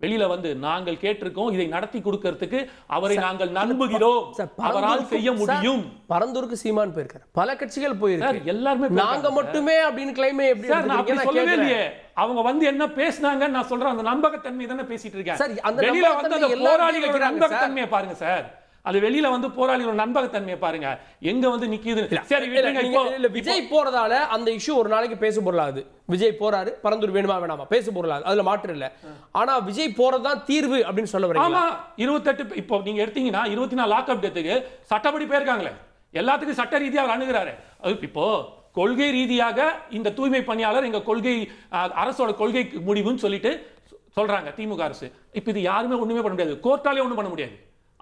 வெளியில வந்து நாங்கள் கேட்டிருக்கோம், இதை நடத்தி கொடுக்கிறதுக்கு அவரை நாங்கள் நம்புகிறோம், அவரால் செய்ய முடியும். பரந்தூருக்கு சீமான் போயிருக்காரு, பல கட்சிகள் போயிருக்காரு, எல்லாருமே நாங்க மட்டுமே அப்படின்னு கிளைமே எப்படி சொல்லவே இல்லையே. அவங்க வந்து என்ன பேசினாங்க நான் சொல்றேன். அந்த நம்பகத்தன்மை தானே பேசிட்டு இருக்கேன். வெளியில வந்து அந்த போராளிகளோட நம்பகத்தன்மையை பாருங்க சார். அது வெளியில வந்து போராளிகளோட நம்பகத்தன்மையை பாருங்க எங்க வந்து நிக்குது. சரி விஜய் போறதால அந்த இஷ்யூ ஒரு நாளைக்கு பேசு பொருளாது. விஜய் போறாரு, பரந்தூர் வேணுமா வேணாமா பேசு பொருளாது, அதுல மாற்று இல்ல. ஆனா விஜய் போறதுதான் தீர்வு அப்படின்னு சொல்ல வரீங்க. ஆமா 28 இப்போ நீங்க எடுத்தீங்கன்னா 24 லாக்அப் டெத்துக்கு சட்டப்படி போயிருக்காங்களே. எல்லாத்துக்கும் சட்ட ரீதியா அவர் அணுகிறாரு. இப்போ கொள்கை ரீதியாக இந்த தூய்மை பணியாளர் எங்க கொள்கை அரசோட கொள்கை முடிவுன்னு சொல்லிட்டு சொல்றாங்க திமுக அரசு. இப்ப இது யாருமே ஒண்ணுமே பண்ண முடியாது, கோர்ட்டாலே ஒண்ணும் பண்ண முடியாது.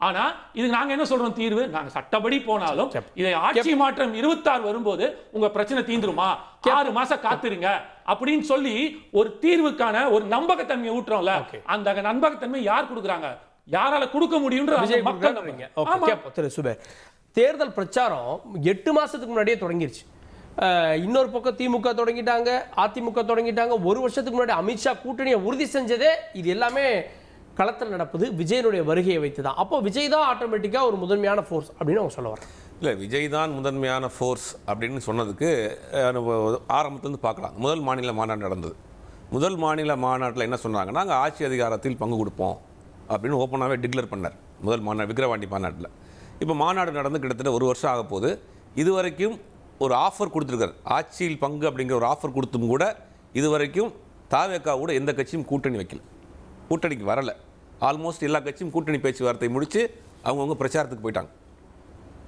ஆனா இதுக்கு நாங்க என்ன சொல்றோம் தீர்வு? நாங்க சட்டப்படி போனாலும் இதை ஆட்சி மாற்றம் 26 வரும்போது உங்க பிரச்சனை தீந்துருமா, 6 மாசம் காத்துருங்க அப்படின்னு சொல்லி ஒரு தீர்வுக்கான ஒரு நம்பகத்தன்மையை ஊட்டுறோம்ல. அந்த நம்பகத்தன்மை யார் கொடுக்குறாங்க, யாரால கொடுக்க முடியும்ன்ற மக்கள். திரு சுபே, தேர்தல் பிரச்சாரம் 8 மாசத்துக்கு முன்னாடியே தொடங்கிருச்சு. இன்னொரு பக்கம் திமுக தொடங்கிட்டாங்க, அதிமுக தொடங்கிட்டாங்க. ஒரு வருஷத்துக்கு முன்னாடி அமித்ஷா கூட்டணியை உறுதி செஞ்சதே இது எல்லாமே களத்தில் நடப்பது விஜயனுடைய வருகையை வைத்து தான். அப்போ விஜய் தான் ஆட்டோமேட்டிக்காக ஒரு முதன்மையான ஃபோர்ஸ் அப்படின்னு அவங்க சொல்ல வர்றாங்க. இல்லை, விஜய் தான் முதன்மையான ஃபோர்ஸ் அப்படின்னு சொன்னதுக்கு ஆரம்பத்துலேருந்து பார்க்கலாம். முதல் மாநில மாநாடு நடந்தது. முதல் மாநில மாநாட்டில் என்ன சொன்னாங்கன்னா, நாங்கள் ஆட்சி அதிகாரத்தில் பங்கு கொடுப்போம் அப்படின்னு ஓப்பனாகவே டிக்ளேர் பண்ணார் முதல் மாநாடு, விக்கிரவாண்டி மாநாட்டில். இப்போ மாநாடு நடந்து கிட்டத்தட்ட ஒரு வருஷம் ஆக போது. இதுவரைக்கும் ஒரு ஆஃபர் கொடுத்துருக்காரு, ஆட்சியில் பங்கு அப்படிங்கிற ஒரு ஆஃபர் கொடுத்தும் கூட இதுவரைக்கும் தாவேக்காவோட எந்த கட்சியும் கூட்டணி வைக்கல, கூட்டணிக்கு வரலை. ஆல்மோஸ்ட் எல்லா கட்சியும் கூட்டணி பேச்சுவார்த்தை முடித்து அவங்கவுங்க பிரச்சாரத்துக்கு போயிட்டாங்க.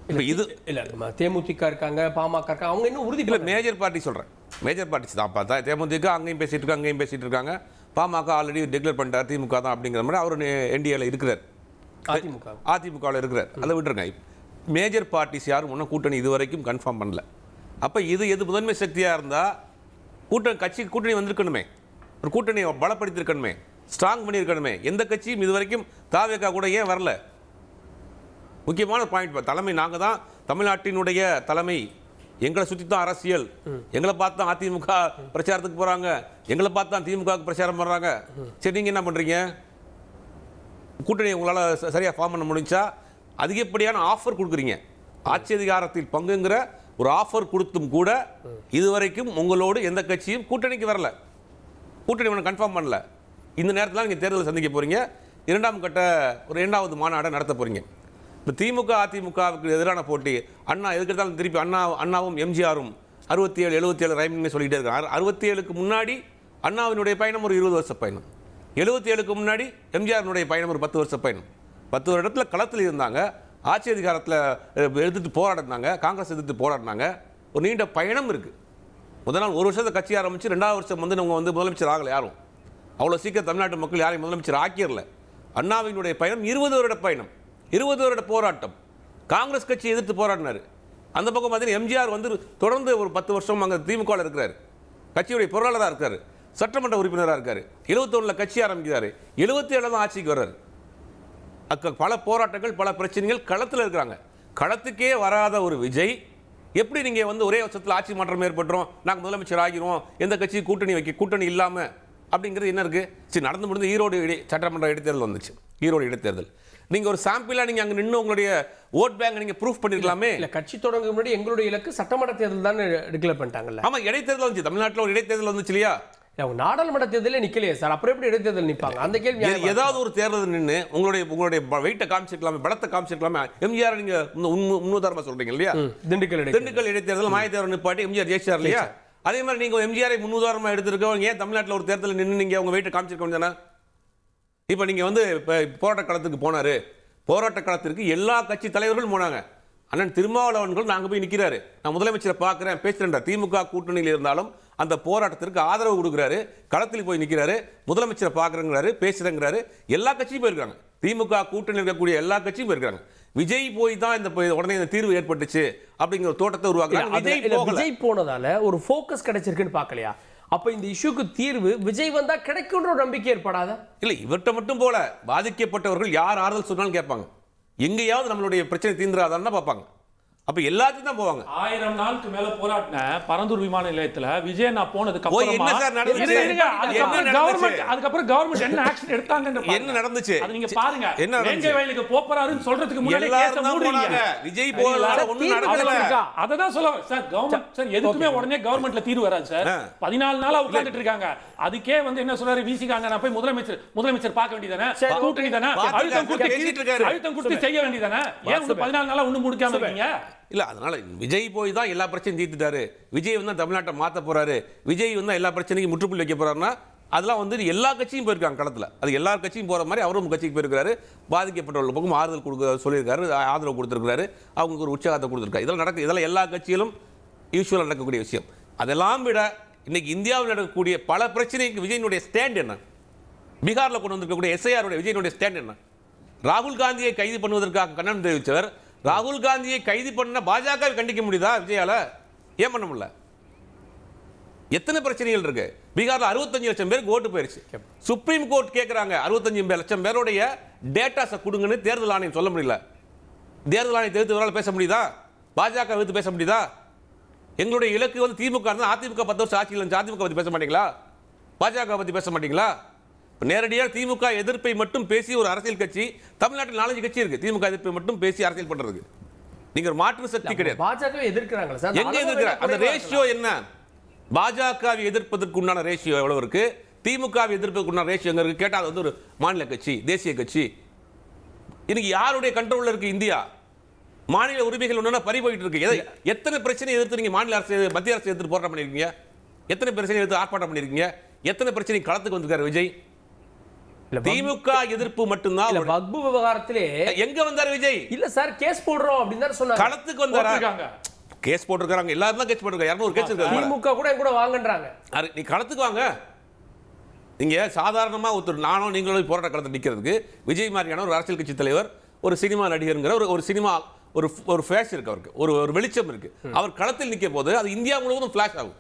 இப்போ இது இல்லை, தேமுதிக இருக்காங்க, பாமக இருக்காங்க, அவங்க இன்னும் உறுதி இல்லை. மேஜர் பார்ட்டி சொல்கிறேன், மேஜர் பார்ட்டிஸ் தான் பார்த்தா. தேமுதிக அங்கேயும் பேசிகிட்டு இருக்காங்க, அங்கேயும் பேசிகிட்டு இருக்காங்க. பாமக ஆல்ரெடி டிக்ளேர் பண்ணிட்டார் திமுக தான் அப்படிங்கிற மாதிரி அவர் என்டிஏல இருக்கிறார், அதிமுகவில் இருக்கிறார். அதை விட்டுருங்க. மேஜர் பார்ட்டிஸ் யாரும் ஒன்றும் கூட்டணி இது வரைக்கும் கன்ஃபார்ம் பண்ணல. அப்போ எது முதன்மை சக்தியாக இருந்தால் கூட்டணி வந்திருக்கணுமே, ஒரு கூட்டணியை பலப்படுத்தியிருக்கணுமே, ஸ்ட்ராங் பண்ணியிருக்கணுமே. எந்த கட்சியும் இது வரைக்கும் தாவேக்கா கூட ஏன் வரல? முக்கியமான பாயிண்ட். தலைமை நாங்கள் தான், தமிழ்நாட்டினுடைய தலைமை, எங்களை சுற்றி தான் அரசியல், எங்களை பார்த்து தான் அதிமுக பிரச்சாரத்துக்கு போகிறாங்க, எங்களை பார்த்து தான் திமுக பிரச்சாரம் பண்ணுறாங்க. சரி, நீங்கள் என்ன பண்ணுறீங்க? கூட்டணி உங்களால் சரியாக ஃபார்ம் பண்ண முடிஞ்சா அதிகப்படியான ஆஃபர் கொடுக்குறீங்க. ஆட்சி அதிகாரத்தில் பங்குங்கிற ஒரு ஆஃபர் கொடுத்தும் கூட இதுவரைக்கும் உங்களோடு எந்த கட்சியும் கூட்டணிக்கு வரல, கூட்டணி ஒன்று கன்ஃபார்ம் பண்ணல. இந்த நேரத்தில் நீங்கள் தேர்தலை சந்திக்க போகிறீங்க, இரண்டாம் கட்ட ஒரு 2வது மாநாடை நடத்த போகிறீங்க. இப்போ திமுக அதிமுகவுக்கு எதிரான போட்டி, அண்ணா எதுக்கெடுத்தாலும் திருப்பி அண்ணாவும் எம்ஜிஆரும் 67 77 ரைமிங்னு சொல்லிகிட்டே இருக்காங்க. 67க்கு முன்னாடி அண்ணாவினுடைய பயணம் ஒரு 20 வருஷ பயணம், 77க்கு முன்னாடி எம்ஜிஆரினுடைய பயணம் ஒரு 10 வருஷ பயணம். 10 வருடத்தில் களத்தில் இருந்தாங்க, ஆட்சி அதிகாரத்தில் எதிர்த்து போராடினாங்க, காங்கிரஸ் எதிர்த்து போராடினாங்க. ஒரு நீண்ட பயணம் இருக்குது. முதல் நாள் ஒரு வருஷத்தை கட்சி ஆரம்பித்து 2வது வருஷம் அவங்க முதலமைச்சர் ஆகலை. யாரும் அவ்வளோ சீக்கிரம் தமிழ்நாட்டு மக்கள் யாரையும் முதலமைச்சர் ஆக்கிடல. அண்ணாவினுடைய பயணம் 20 வருட பயணம், 20 வருட போராட்டம். காங்கிரஸ் கட்சி எதிர்த்து போராடினார். அந்த பக்கம் பார்த்தீங்கன்னா எம்ஜிஆர் தொடர்ந்து ஒரு 10 வருஷம் அங்கே திமுகவில் இருக்கிறார், கட்சியுடைய பொருளாளராக இருக்கார், சட்டமன்ற உறுப்பினராக இருக்கார். 71 கட்சி ஆரம்பிக்கிறார், 77 தான் ஆட்சிக்கு வர்றாரு. பல போராட்டங்கள், பல பிரச்சனைகள், களத்தில் இருக்கிறாங்க. களத்துக்கே வராத ஒரு விஜய் எப்படி நீங்கள் ஒரே வருஷத்தில் ஆட்சி மாற்றம் ஏற்பட்டுரும், நாங்கள் முதலமைச்சர் ஆகிருவோம், எந்த கட்சி கூட்டணி இல்லாமல் அப்படிங்கிறது என்ன இருக்குது? சரி, நடந்து முடிந்து ஈரோடு சட்டமன்ற இடைத்தேர்தல் வந்துச்சு. ஈரோடு இடைத்தேர்தல் நீங்கள் ஒரு சாம்பிளாக நீங்கள் அங்கே நின்று உங்களுடைய ஓட் பேங்க் நீங்கள் ப்ரூஃப் பண்ணிருக்கலாமே. இல்லை, கட்சி தொடங்க முன்னாடி எங்களுடைய இலக்கு சட்டமன்ற தேர்தல் தான் டிக்ளேர் பண்ணிட்டாங்கல்ல. ஆமாம், இடைத்தேர்தல் வந்துச்சு, தமிழ்நாட்டில் ஒரு இடைத்தேர்தல் வந்துச்சு இல்லையா? அவங்க நாடாளுமன்ற தேர்தலே நிக்கலையே சார், அப்புறம் எப்படி இடைத்தேர்தல் நிற்பாங்க? அந்த கேள்வி ஏதாவது ஒரு தேர்தல் நின்று உங்களுடைய வெயிட்டை காமிச்சிருக்கலாமே, பலத்தை காமிச்சிருக்கலாமே. எம்ஜிஆர் நீங்க முன்னுதாரணமா சொல்றீங்க இல்லையா? திண்டுக்கல் இடைத்தேர்தல் மாயத்தேர்தல் நிப்பாட்டி எம்ஜிஆர் ஜெயிச்சார் இல்லையா? அதே மாதிரி நீங்க எம்ஜிஆரை முன்னுதாரணமா எடுத்திருக்கோம். ஏன் தமிழ்நாட்டில் ஒரு தேர்தல் நின்று நீங்க உங்க வெயிட்டை காமிச்சிருக்க வேண்டியதானே? இப்போ நீங்க போராட்ட களத்துக்கு போனாரு, போராட்ட களத்திற்கு எல்லா கட்சி தலைவர்களும் போனாங்க. அண்ணன் திருமாவளவன்கள் நாங்கள் போய் நிற்கிறாரு, நான் முதலமைச்சரை பார்க்குறேன் பேசுகிறேன். திமுக கூட்டணியில் இருந்தாலும் அந்த போராட்டத்திற்கு ஆதரவு கொடுக்குறாரு, களத்தில் போய் நிற்கிறாரு, முதலமைச்சரை பார்க்குறேங்கிறாரு, பேசுகிறேங்கிறாரு. எல்லா கட்சியும் போயிருக்காங்க, திமுக கூட்டணியில் இருக்கக்கூடிய எல்லா கட்சியும் போயிருக்காங்க. விஜய் போய் தான் உடனே இந்த தீர்வு ஏற்பட்டுச்சு அப்படிங்கிற தோட்டத்தை உருவாக்குறாங்க. விஜய் போனதால ஒரு ஃபோக்கஸ் கிடைச்சிருக்குன்னு பார்க்கலையா? அப்ப இந்த இஷ்யூக்கு தீர்வு விஜய் வந்தா கிடைக்கும்ன்ற ஒரு நம்பிக்கை ஏற்படாத? இல்லை, இவர்கிட்ட மட்டும் போல பாதிக்கப்பட்டவர்கள் யார் ஆறுதல் சொன்னாலும் கேட்பாங்க. எங்கேயாவது நம்மளுடைய பிரச்சனை தீர்ந்துராதான்னு பார்ப்பாங்க. அப்ப எல்லாத்தையும் தான் போவாங்க. 1000 நாளுக்கு மேல போராட்டின பரந்தூர் விமான நிலையத்துல விஜய் நான் போனதுக்கு அப்புறம் கவர்மெண்ட் என்ன ஆக்ஷன் எடுத்தாங்கன்ற என்ன நடந்துச்சு அது நீங்க பாருங்க. வேங்கை வயலுக்கு போறாருன்னு சொல்றதுக்கு முன்னாடி கேஸ மூடுறீங்க. விஜய் போறாரு, ஒண்ணும் நடக்கல. அததான் சொல்ல சார், கவர்மெண்ட் சார் எதுக்குமே உடனே கவர்மெண்ட்ல தீர்வு வராது சார். 14 நாளா உட்கார்ந்துட்டு இருக்காங்க. அதுக்கே என்ன சொல்றாரு வீசிக்காங்க, நான் போய் முதலமைச்சர் பார்க்க வேண்டியதானே, கூட்டணி தானே, அழுத்தம் கொடுத்து செய்ய வேண்டியதானே, ஏன் 14 நாளா ஒண்ணும் முடிக்காம இருக்கீங்க? இல்ல, அதனால விஜய் போய் தான் எல்லா பிரச்சனையும் தீர்த்துட்டாரு, விஜய் தமிழ்நாட்டை மாற்ற போறாரு, விஜய் எல்லா பிரச்சனைக்கும் முற்றுப்புள்ளி வைக்க போறாருன்னா அதெல்லாம் எல்லா கட்சியும் போயிருக்காங்க களத்துல. அது எல்லா கட்சியும் போற மாதிரி அவரும் கட்சிக்கு போயிருக்காரு. பாதிக்கப்பட்டவர்கள் பக்கம் ஆறுதல் கொடுக்க சொல்லியிருக்காரு, ஆதரவு கொடுத்திருக்காரு, அவங்களுக்கு ஒரு உற்சாகத்தை கொடுத்திருக்காரு. இதெல்லாம் எல்லா கட்சியிலும் யூஸ்வலாக நடக்கக்கூடிய விஷயம். அதெல்லாம் விட இன்னைக்கு இந்தியாவில் நடக்கக்கூடிய பல பிரச்சனைக்கு விஜயனுடைய ஸ்டாண்ட் என்ன? பீகாரில் கொண்டு வந்திருக்கக்கூடிய எஸ்ஐஆர் விஜயனுடைய ஸ்டாண்ட் என்ன? ராகுல் காந்தியை கைது பண்ணுவதற்காக கண்டனம் தெரிவித்தவர், ராகுல் காந்தியை கைது பண்ண பாஜகவை கண்டிக்க முடியுதா விஜயால? ஏன் பண்ண முடியல? எத்தனை பிரச்சனைகள் இருக்கு. பீகார்ல 65 லட்சம் பேருக்கு ஓட்டு போயிருச்சு. சுப்ரீம் கோர்ட் கேட்கிறாங்க 65 லட்சம் பேருடைய டேட்டாஸை கொடுங்கன்னு. தேர்தல் ஆணையம் சொல்ல முடியல. தேர்தல் ஆணையத்தை எதிர்த்து பேச முடியுதா? பாஜக எதிர்த்து பேச முடியுதா? எங்களுடைய இலக்கு வந்து திமுக இருந்தால் அதிமுக 10 வருஷம் ஆட்சியில் இருந்துச்சு, அதிமுக பற்றி பேச மாட்டீங்களா? பாஜக பற்றி பேச மாட்டீங்களா? நேரடியாக திமுக எதிர்ப்பை மட்டும் பேசி ஒரு அரசியல் கட்சி தமிழ்நாட்டில் 4 கட்சி இருக்கு. திமுக எதிர்ப்பை மட்டும் பேசி அரசியல் பண்றதுக்கு நீங்க ஒரு மாற்று சக்தி கிடையாது. பாஜக எதிர்க்கிறாங்களா சார்? எங்க எதிர்க்கிறாங்க? அந்த ரேஷியோ என்ன? பாஜகவை எதிர்ப்பதற்கு உண்டான ரேஷியோ எவ்வளவு இருக்கு? திமுகவை எதிர்ப்பதற்கு உண்டான ரேஷியோ எங்க இருக்கு கேட்டா அது வந்து ஒரு மாநில கட்சி, தேசிய கட்சி. இன்னைக்கு யாருடைய கண்ட்ரோல்ல இருக்கு இந்தியா? மாநில உரிமைகள் ஒண்ணா பறி போயிட்டு இருக்கு. எத்தனை பிரச்சனை எதிர்த்து நீங்க மாநில அரசு மத்திய அரசு எதிர்த்து போராட்டம் பண்ணிருக்கீங்க? எத்தனை பிரச்சனை எதிர்த்து ஆர்ப்பாட்டம் பண்ணிருக்கீங்க? எத்தனை பிரச்சனை களத்துக்கு வந்திருக்காரு விஜய்? திமுக எதிர்ப்பு மட்டும்தான். வக்பு விவகாரத்திலே எங்க வந்தாரு விஜய்? இல்ல சார், கேஸ் போடுறோம் அப்படின்னு தான் சொன்னாங்க. களத்துக்கு வந்தாராங்க. கேஸ் போட்டுருக்காங்க, எல்லாரும் தான் கேஸ் போட்டுருக்காங்க. 200 கேஸ் இருக்கு. திமுக கூட கூட வாங்கன்றாங்க. நீ களத்துக்கு வாங்க. நீங்க சாதாரணமா ஒருத்தர் நானும் நீங்களும் போராட்ட களத்தில் நிக்கிறதுக்கு விஜய் மாதிரியான ஒரு அரசியல் கட்சி தலைவர், ஒரு சினிமா நடிகர்ங்கிற ஒரு சினிமா ஒரு ஃபேஷ் இருக்கு, அவருக்கு ஒரு வெளிச்சம் இருக்கு. அவர் களத்தில் நிற்கும் போது அது இந்தியா முழுவதும் ஃபிளாஷ் ஆகும்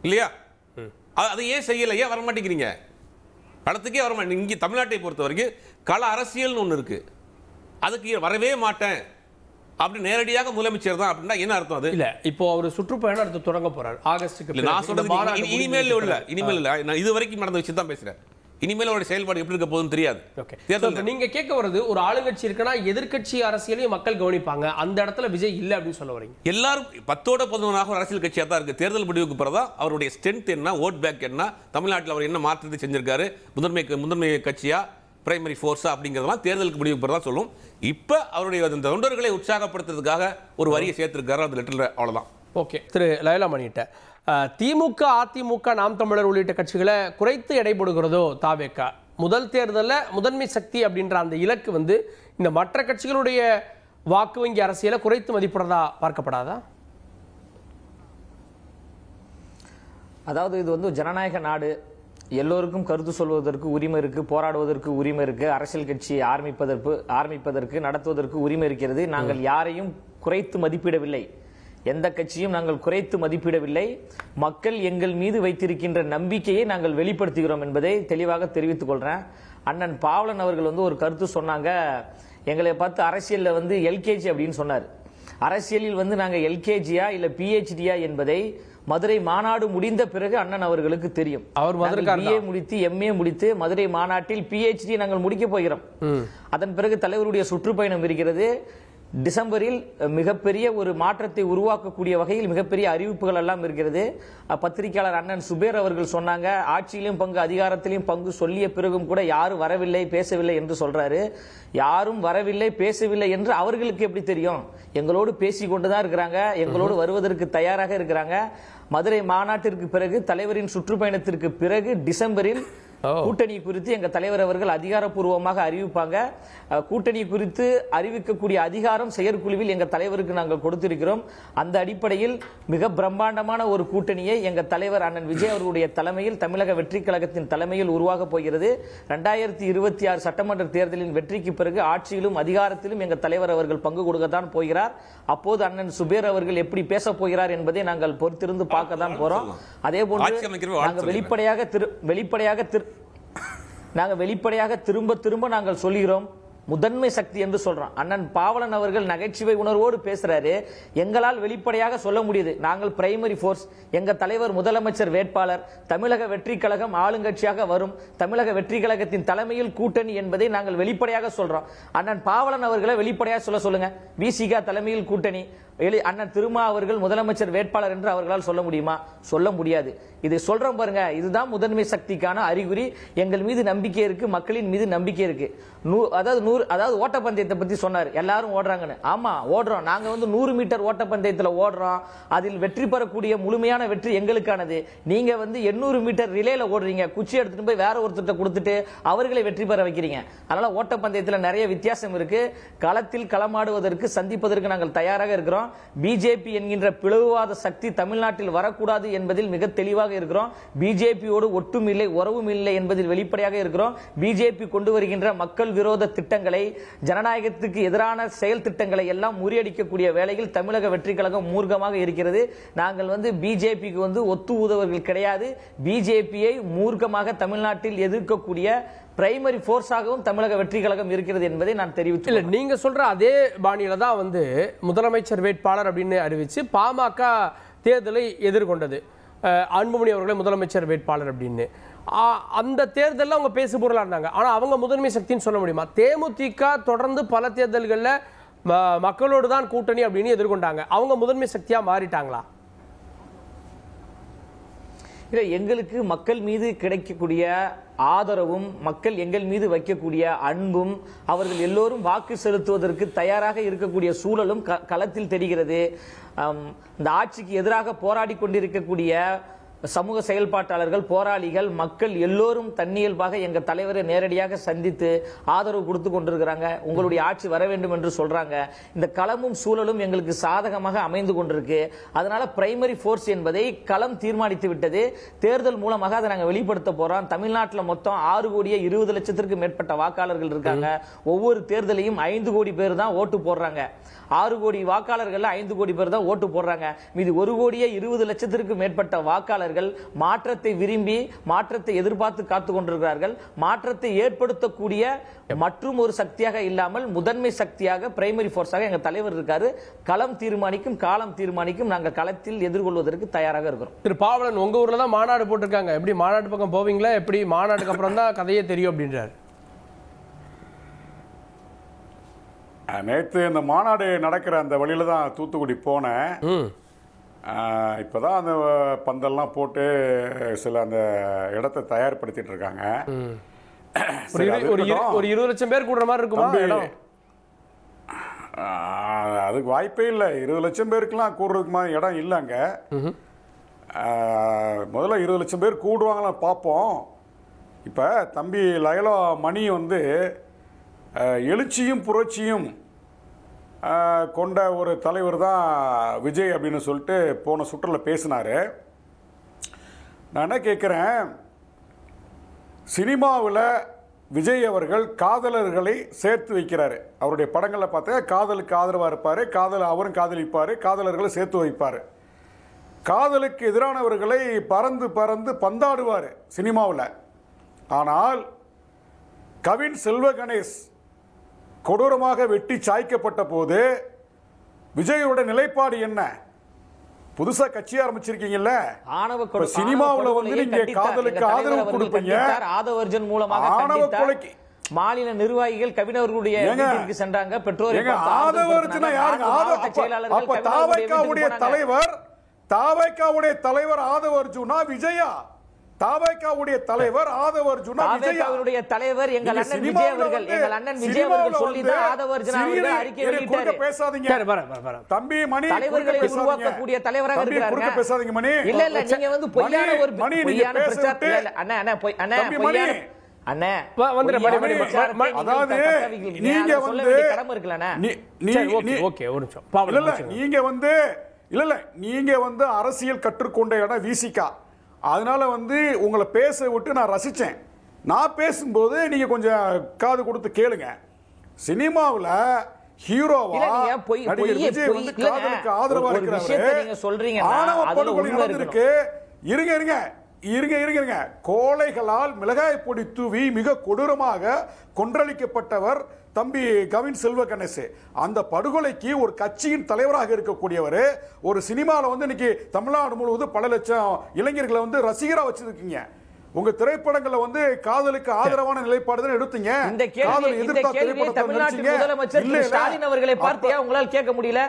இல்லையா? அதை ஏன் செய்யல? ஏன் வர மாட்டேங்கிறீங்க களத்துக்கே? வர மாட்டேங்க. இங்கே தமிழ்நாட்டை பொறுத்த வரைக்கும் கள அரசியல்னு ஒன்று இருக்கு. அதுக்கு வரவே மாட்டேன் அப்படி நேரடியாக முதலமைச்சர் தான் அப்படின்னா என்ன அர்த்தம்? அது இல்ல. இப்போ அவர் சுற்றுப்பயணம் அடுத்து தொடங்க போறார் ஆகஸ்டுக்கு. நான் சொல்றது இனிமேல் இல்ல, நான் இது வரைக்கும் நடந்த விஷயம் தான் பேசுறேன். இனிமேல் அவருடைய செயல்பாடு எப்படி இருக்க போகுதுன்னு தெரியாது. நீங்க கேட்க வருது, ஒரு ஆளுங்கட்சி இருக்குன்னா எதிர்க்கட்சி அரசியலையும் மக்கள் கவனிப்பாங்க, அந்த இடத்துல விஜய் இல்ல அப்படின்னு சொல்ல வரீங்க? எல்லாரும் 10ஓட 11 ஒரு அரசியல் கட்சியா தான் இருக்கு. தேர்தல் முடிவுக்கு பிறகுதான் அவருடைய ஸ்ட்ரென்த் என்ன, ஓட் பேக் என்ன, தமிழ்நாட்டில் அவர் என்ன மாற்றத்தை செஞ்சிருக்காரு, முதன்மை கட்சியா பிரைமரி ஃபோர்ஸா அப்படிங்கிறதெல்லாம் தேர்தலுக்கு முடிவுக்கு பிறகு தான் சொல்லும். இப்ப அவருடைய தொண்டர்களை உற்சாகப்படுத்துறதுக்காக ஒரு வரியை சேர்த்திருக்காரு அந்த லெட்டர்ல, அவ்வளவுதான். ஓகே. திரு லயலாமணிட்ட திமுக, அதிமுக, நாம் தமிழர் உள்ளிட்ட கட்சிகளை குறைத்து எடைபடுகிறதோ தாவேகா? முதல் தேர்தலில் முதன்மை சக்தி அப்படின்ற அந்த இலக்கு வந்து இந்த மற்ற கட்சிகளுடைய வாக்கு வங்கி அரசியலை குறைத்து மதிப்பிடுறதா பார்க்கப்படாதா? அதாவது இது வந்து ஜனநாயக நாடு, எல்லோருக்கும் கருத்து சொல்வதற்கு உரிமை இருக்கு, போராடுவதற்கு உரிமை இருக்கு, அரசியல் கட்சி ஆரம்பிப்பதற்கு நடத்துவதற்கு உரிமை இருக்கிறது. நாங்கள் யாரையும் குறைத்து மதிப்பிடவில்லை, எந்த கட்சியும் நாங்கள் குறைத்து மதிப்பிடவில்லை. மக்கள் எங்கள் மீது வைத்திருக்கின்ற நம்பிக்கையை நாங்கள் வெளிப்படுத்துகிறோம் என்பதை தெளிவாக தெரிவித்துக் கொள்றேன். அண்ணன் பாவலன் அவர்கள் வந்து ஒரு கருத்து சொன்னாங்க, எங்களை பார்த்து அரசியல்ல வந்து எல்கேஜி அப்படின்னு சொன்னார். அரசியலில் வந்து நாங்க எல்கேஜியா இல்ல பிஹெச்டியா என்பதை மதுரை மாநாடு முடிந்த பிறகு அண்ணன் அவர்களுக்கு தெரியும். அவர் பிஏ முடித்து எம்ஏ முடித்து மதுரை மாநாட்டில் பிஹெச்டி நாங்கள் முடிக்க போகிறோம். அதன் பிறகு தலைவருடைய சுற்றுப்பயணம் இருக்கிறது. டிசம்பரில் மிகப்பெரிய ஒரு மாற்றத்தை உருவாக்கக்கூடிய வகையில் மிகப்பெரிய அறிவிப்புகள் எல்லாம் இருக்கிறது. பத்திரிகையாளர் அண்ணன் சுபேர் அவர்கள் சொன்னாங்க, ஆட்சியிலும் பங்கு அதிகாரத்திலும் பங்கு சொல்லிய பிறகும் கூட யாரும் வரவில்லை பேசவில்லை என்று சொல்றாரு. யாரும் வரவில்லை பேசவில்லை என்று அவர்களுக்கு எப்படி தெரியும்? எங்களோடு பேசி கொண்டுதான் இருக்கிறாங்க, எங்களோடு வருவதற்கு தயாராக இருக்கிறாங்க. மதுரை மாநாட்டிற்கு பிறகு தலைவரின் சுற்றுப்பயணத்திற்கு பிறகு டிசம்பரில் கூட்டணி குறித்து எங்க தலைவர் அவர்கள் அதிகாரப்பூர்வமாக அறிவிப்பாங்க. கூட்டணி குறித்து அறிவிக்கக்கூடிய அதிகாரம் செயற்குழுவில் எங்க தலைவருக்கு நாங்கள் கொடுத்திருக்கிறோம். அந்த அடிப்படையில் மிக பிரம்மாண்டமான ஒரு கூட்டணியை எங்க தலைவர் அண்ணன் விஜய் அவர்களுடைய தலைமையில், தமிழக வெற்றி கழகத்தின் தலைமையில் உருவாக போகிறது. 2026 சட்டமன்ற தேர்தலின் வெற்றிக்கு பிறகு ஆட்சியிலும் அதிகாரத்திலும் எங்க தலைவர் அவர்கள் பங்கு கொடுக்கத்தான் போகிறார். அப்போது அண்ணன் சுபேர் அவர்கள் எப்படி பேச போகிறார் என்பதை நாங்கள் பொறுத்திருந்து பார்க்க தான் போறோம். அதே போன்று நாங்கள் வெளிப்படையாக திரும்ப நாங்கள் சொல்கிறோம், முதன்மை சக்தி என்று சொல்றோம். அண்ணன் பாவலன் அவர்கள் நகைச்சுவை உணர்வோடு பேசுறாரு. எங்களால் வெளிப்படையாக சொல்ல முடியுது, நாங்கள் பிரைமரி போர்ஸ், எங்க தலைவர் முதலமைச்சர் வேட்பாளர், தமிழக வெற்றி கழகம் ஆளுங்கட்சியாக வரும், தமிழக வெற்றி கழகத்தின் தலைமையில் கூட்டணி என்பதை நாங்கள் வெளிப்படையாக சொல்றோம். அண்ணன் பாவலன் அவர்களை வெளிப்படையாக சொல்லுங்க, விசிக தலைமையில் கூட்டணி, அண்ணன் திருமா அவர்கள் முதலமைச்சர் வேட்பாளர் என்று அவர்களால் சொல்ல முடியுமா? சொல்ல முடியாது. இதை சொல்றோம் பாருங்க, இதுதான் முதன்மை சக்திக்கான அறிகுறி. எங்கள் மீது நம்பிக்கை இருக்கு, மக்களின் மீது நம்பிக்கை இருக்கு. அதாவது ஓட்டப்பந்தயத்தை பத்தி சொன்னார், எல்லாரும் ஓடுறாங்கன்னு. ஆமா ஓடுறோம், நாங்க வந்து 100 மீட்டர் ஓட்டப்பந்தயத்தில் ஓடுறோம். அதில் வெற்றி பெறக்கூடிய முழுமையான வெற்றி எங்களுக்கானது. நீங்க வந்து 800 மீட்டர் ரிலேல ஓடுறீங்க, குச்சி எடுத்துட்டு போய் வேற ஒருத்தர் கொடுத்துட்டு அவர்களை வெற்றி பெற வைக்கிறீங்க. அதனால ஓட்டப்பந்தயத்தில் நிறைய வித்தியாசம் இருக்கு. களத்தில் களமாடுவதற்கு சந்திப்பதற்கு நாங்கள் தயாராக இருக்கிறோம். பிஜேபி என்கின்ற பிளவுவாத சக்தி தமிழ்நாட்டில் வரக்கூடாது என்பதில் மிக தெளிவாக இருக்கிறோம். பிஜேபியோடு ஒட்டும் இல்லை, உறவும் இல்லை என்பதில் வெளிப்படையாக இருக்கிறோம். பிஜேபி கொண்டு வருகின்ற மக்கள் விரோத திட்டங்களை, ஜனநாயகத்துக்கு எதிரான செயல் திட்டங்களை எல்லாம் முறியடிக்கக்கூடிய வேளையில் தமிழக வெற்றி கழகம் மூர்க்கமாக இருக்கிறது. நாங்கள் வந்து பிஜேபிக்கு வந்து ஒத்து ஊதவர்கள் கிடையாது. பிஜேபியை மூர்க்கமாக தமிழ்நாட்டில் எதிர்க்கக்கூடிய பிரைமரி போர்ஸாகவும் தமிழக வெற்றி கழகம் இருக்கிறது என்பதை நான் தெரிவித்துள்ளேன். நீங்க சொல்ற அதே பாணியில தான் வந்து முதலமைச்சர் வேட்பாளர் அப்படின்னு அறிவிச்சு பாமக தேர்தலை எதிர்கொண்டது. அன்புமணி அவர்களே முதலமைச்சர் வேட்பாளர் அப்படின்னு. அந்த தேர்தலில் அவங்க பேசு பொருளாக இருந்தாங்க. ஆனால் அவங்க முதன்மை சக்தின்னு சொல்ல முடியுமா? தேமுதிக தொடர்ந்து பல தேர்தல்களில் மக்களோடு தான் கூட்டணி அப்படின்னு எதிர்கொண்டாங்க. அவங்க முதன்மை சக்தியாக மாறிட்டாங்களா? இல்லை, எங்களுக்கு மக்கள் மீது கிடைக்கக்கூடிய ஆதரவும் மக்கள் எங்கள் மீது வைக்கக்கூடிய அன்பும் அவர்கள் எல்லோரும் வாக்கு செலுத்துவதற்கு தயாராக இருக்கக்கூடிய சூழலும் களத்தில் தெரிகிறது. இந்த ஆட்சிக்கு எதிராக போராடி கொண்டிருக்கக்கூடிய சமூக செயல்பாட்டாளர்கள், போராளிகள், மக்கள் எல்லோரும் தன்னியல்பாக எங்க தலைவரை நேரடியாக சந்தித்து ஆதரவு கொடுத்து கொண்டிருக்கிறாங்க. உங்களுடைய ஆட்சி வர வேண்டும் என்று சொல்றாங்க. இந்த களமும் சூழலும் எங்களுக்கு சாதகமாக அமைந்து கொண்டிருக்கு. அதனால பிரைமரி போர்ஸ் என்பதை களம் தீர்மானித்து விட்டது. தேர்தல் மூலமாக அதை நாங்கள் வெளிப்படுத்த போறோம். தமிழ்நாட்டில் மொத்தம் 6,20,00,000 மேற்பட்ட வாக்காளர்கள் இருக்காங்க. ஒவ்வொரு தேர்தலையும் 5 கோடி பேர் தான் ஓட்டு போடுறாங்க. 6 கோடி வாக்காளர்கள் 5 கோடி பேர் தான் ஓட்டு போடுறாங்க. மீது 1,20,00,000 மேற்பட்ட வாக்காளர்கள் மாற்றத்தை விரும்பி மாற்றத்தை எதிர்பார்த்து காத்து கொண்டிருக்கிறார்கள். மாற்றத்தை ஏற்படுத்தக்கூடிய மற்றும் ஒரு சக்தியாக இல்லாமல் முதன்மை சக்தியாக பிரைமரி போர்ஸாக எங்க தலைவர் இருக்காரு. களம் தீர்மானிக்கும், காலம் தீர்மானிக்கும். நாங்கள் களத்தில் எதிர்கொள்வதற்கு தயாராக இருக்கிறோம். திரு பாவலன், உங்க ஊர்ல தான் மாநாடு போட்டிருக்காங்க. எப்படி மாநாடு பக்கம் போவீங்களா? எப்படி மாநாட்டுக்கு அப்புறம் தான் கதையே தெரியும் அப்படின்றார். நேற்று இந்த மாநாடு நடக்கிற அந்த வழியில தான் தூத்துக்குடி போனேன். இப்போதான் அந்த பந்தல்லாம் போட்டு சில அந்த இடத்தை தயார்படுத்திட்டு இருக்காங்க. ஒரு 20 லட்சம் பேர் கூடுற மாதிரி இருக்குமா? அதுக்கு வாய்ப்பே இல்லை. 20 லட்சம் பேருக்குலாம் கூடுறதுக்கு மாதிரி இடம் இல்லைங்க. முதல்ல 20 லட்சம் பேர் கூடுவாங்களா பார்ப்போம். இப்போ தம்பி லயலா மணி வந்து எழுச்சியும் புரட்சியும் கொண்ட ஒரு தலைவர் தான் விஜய் அப்படின்னு சொல்லிட்டு போன சுற்றில் பேசினார். நான் என்ன கேட்குறேன், சினிமாவில் விஜய் அவர்கள் காதலர்களை சேர்த்து வைக்கிறாரு. அவருடைய படங்களில் பார்த்தா காதலுக்கு ஆதரவாக இருப்பார், அவரும் காதலிப்பார், காதலர்களை சேர்த்து வைப்பார். காதலுக்கு எதிரானவர்களை பறந்து பறந்து பந்தாடுவார் சினிமாவில். ஆனால் கவின் செல்வ கணேஷ் கொடூரமாக வெட்டி சாய்க்கப்பட்ட போது விஜயோட நிலைப்பாடு என்ன? புதுசா கட்சி ஆரம்பிச்சிருக்கீங்கல்ல, சினிமாவுல வந்து நீங்க காதலுக்கு ஆதரவு கொடுப்பீங்க. ஆதவர்ஜன் மூலமாக ஆணவ கொலைக்கு மாநில நிர்வாகிகள் கவினவர்களுடைய வீட்டிற்கு சென்றாங்க. பெற்றோர் ஆதவர்ஜனா யாருங்க? அப்ப தாவைக்காவுடைய தலைவர் ஆதவர்ஜுனா விஜயா? தாவைக்காவுடைய தலைவர் ஆதவர்ஜுனா விஜயா? அவருடைய தலைவர் எங்கள் அண்ணன் விஜய் அவர்கள். எங்கள் அண்ணன் விஜய் அவர்கள் சொல்லி தான் ஆதவர்ஜுனா அவர்கள் அறிக்கை வெளியிட்டார். பேசாதீங்க தம்பி மணி. தலைவர்களை உருவாக்கக்கூடிய தலைவராக இருக்காங்க. பேசாதீங்க மணி. இல்ல நீங்க வந்து பொய்யான ஒரு பொய்யான பிரச்சாரம். அண்ணா பொய்யான அண்ணே அதாவது நீங்க வந்து கடமை இருக்குல்ல. ஓகே ஒரு நிமிஷம். நீங்க வந்து அரசியல் கற்றுக்கொண்ட இடம் விசிகா. அதனால வந்து உங்களை பேச விட்டு நான் ரசிச்சேன். நான் பேசும்போது நீங்க கொஞ்சம் காது கொடுத்து கேளுங்க. சினிமாவில் ஹீரோவா நடிகர் விஜய் வந்து காதலுக்கு ஆதரவா இருக்கிறாரு. ஆணவ படுகொலை நடந்திருக்கு. இருங்க கோழைகளால் மிளகாய் பொடி தூவி மிக கொடூரமாக கொன்றளிக்கப்பட்டவர் தம்பி கவின் செல்வ கணேஷ். அந்த படுகொலைக்கு ஒரு கட்சியின் தலைவராக இருக்கக்கூடியவர் ஒரு சினிமாவில் வந்து இன்னைக்கு தமிழ்நாடு முழுவதும் பல லட்சம் இளைஞர்களை வந்து ரசிகரா வச்சிருக்கீங்க. உங்க திரைப்படங்களை வந்து காதலுக்கு ஆதரவான நிலைப்பாடு தான் எடுத்தீங்க. இந்த கேள்வியை தமிழ்நாட்டு முதலமைச்சர் திரு ஸ்டாலின் அவர்களை பார்த்தியா உங்களால் கேட்க முடியல?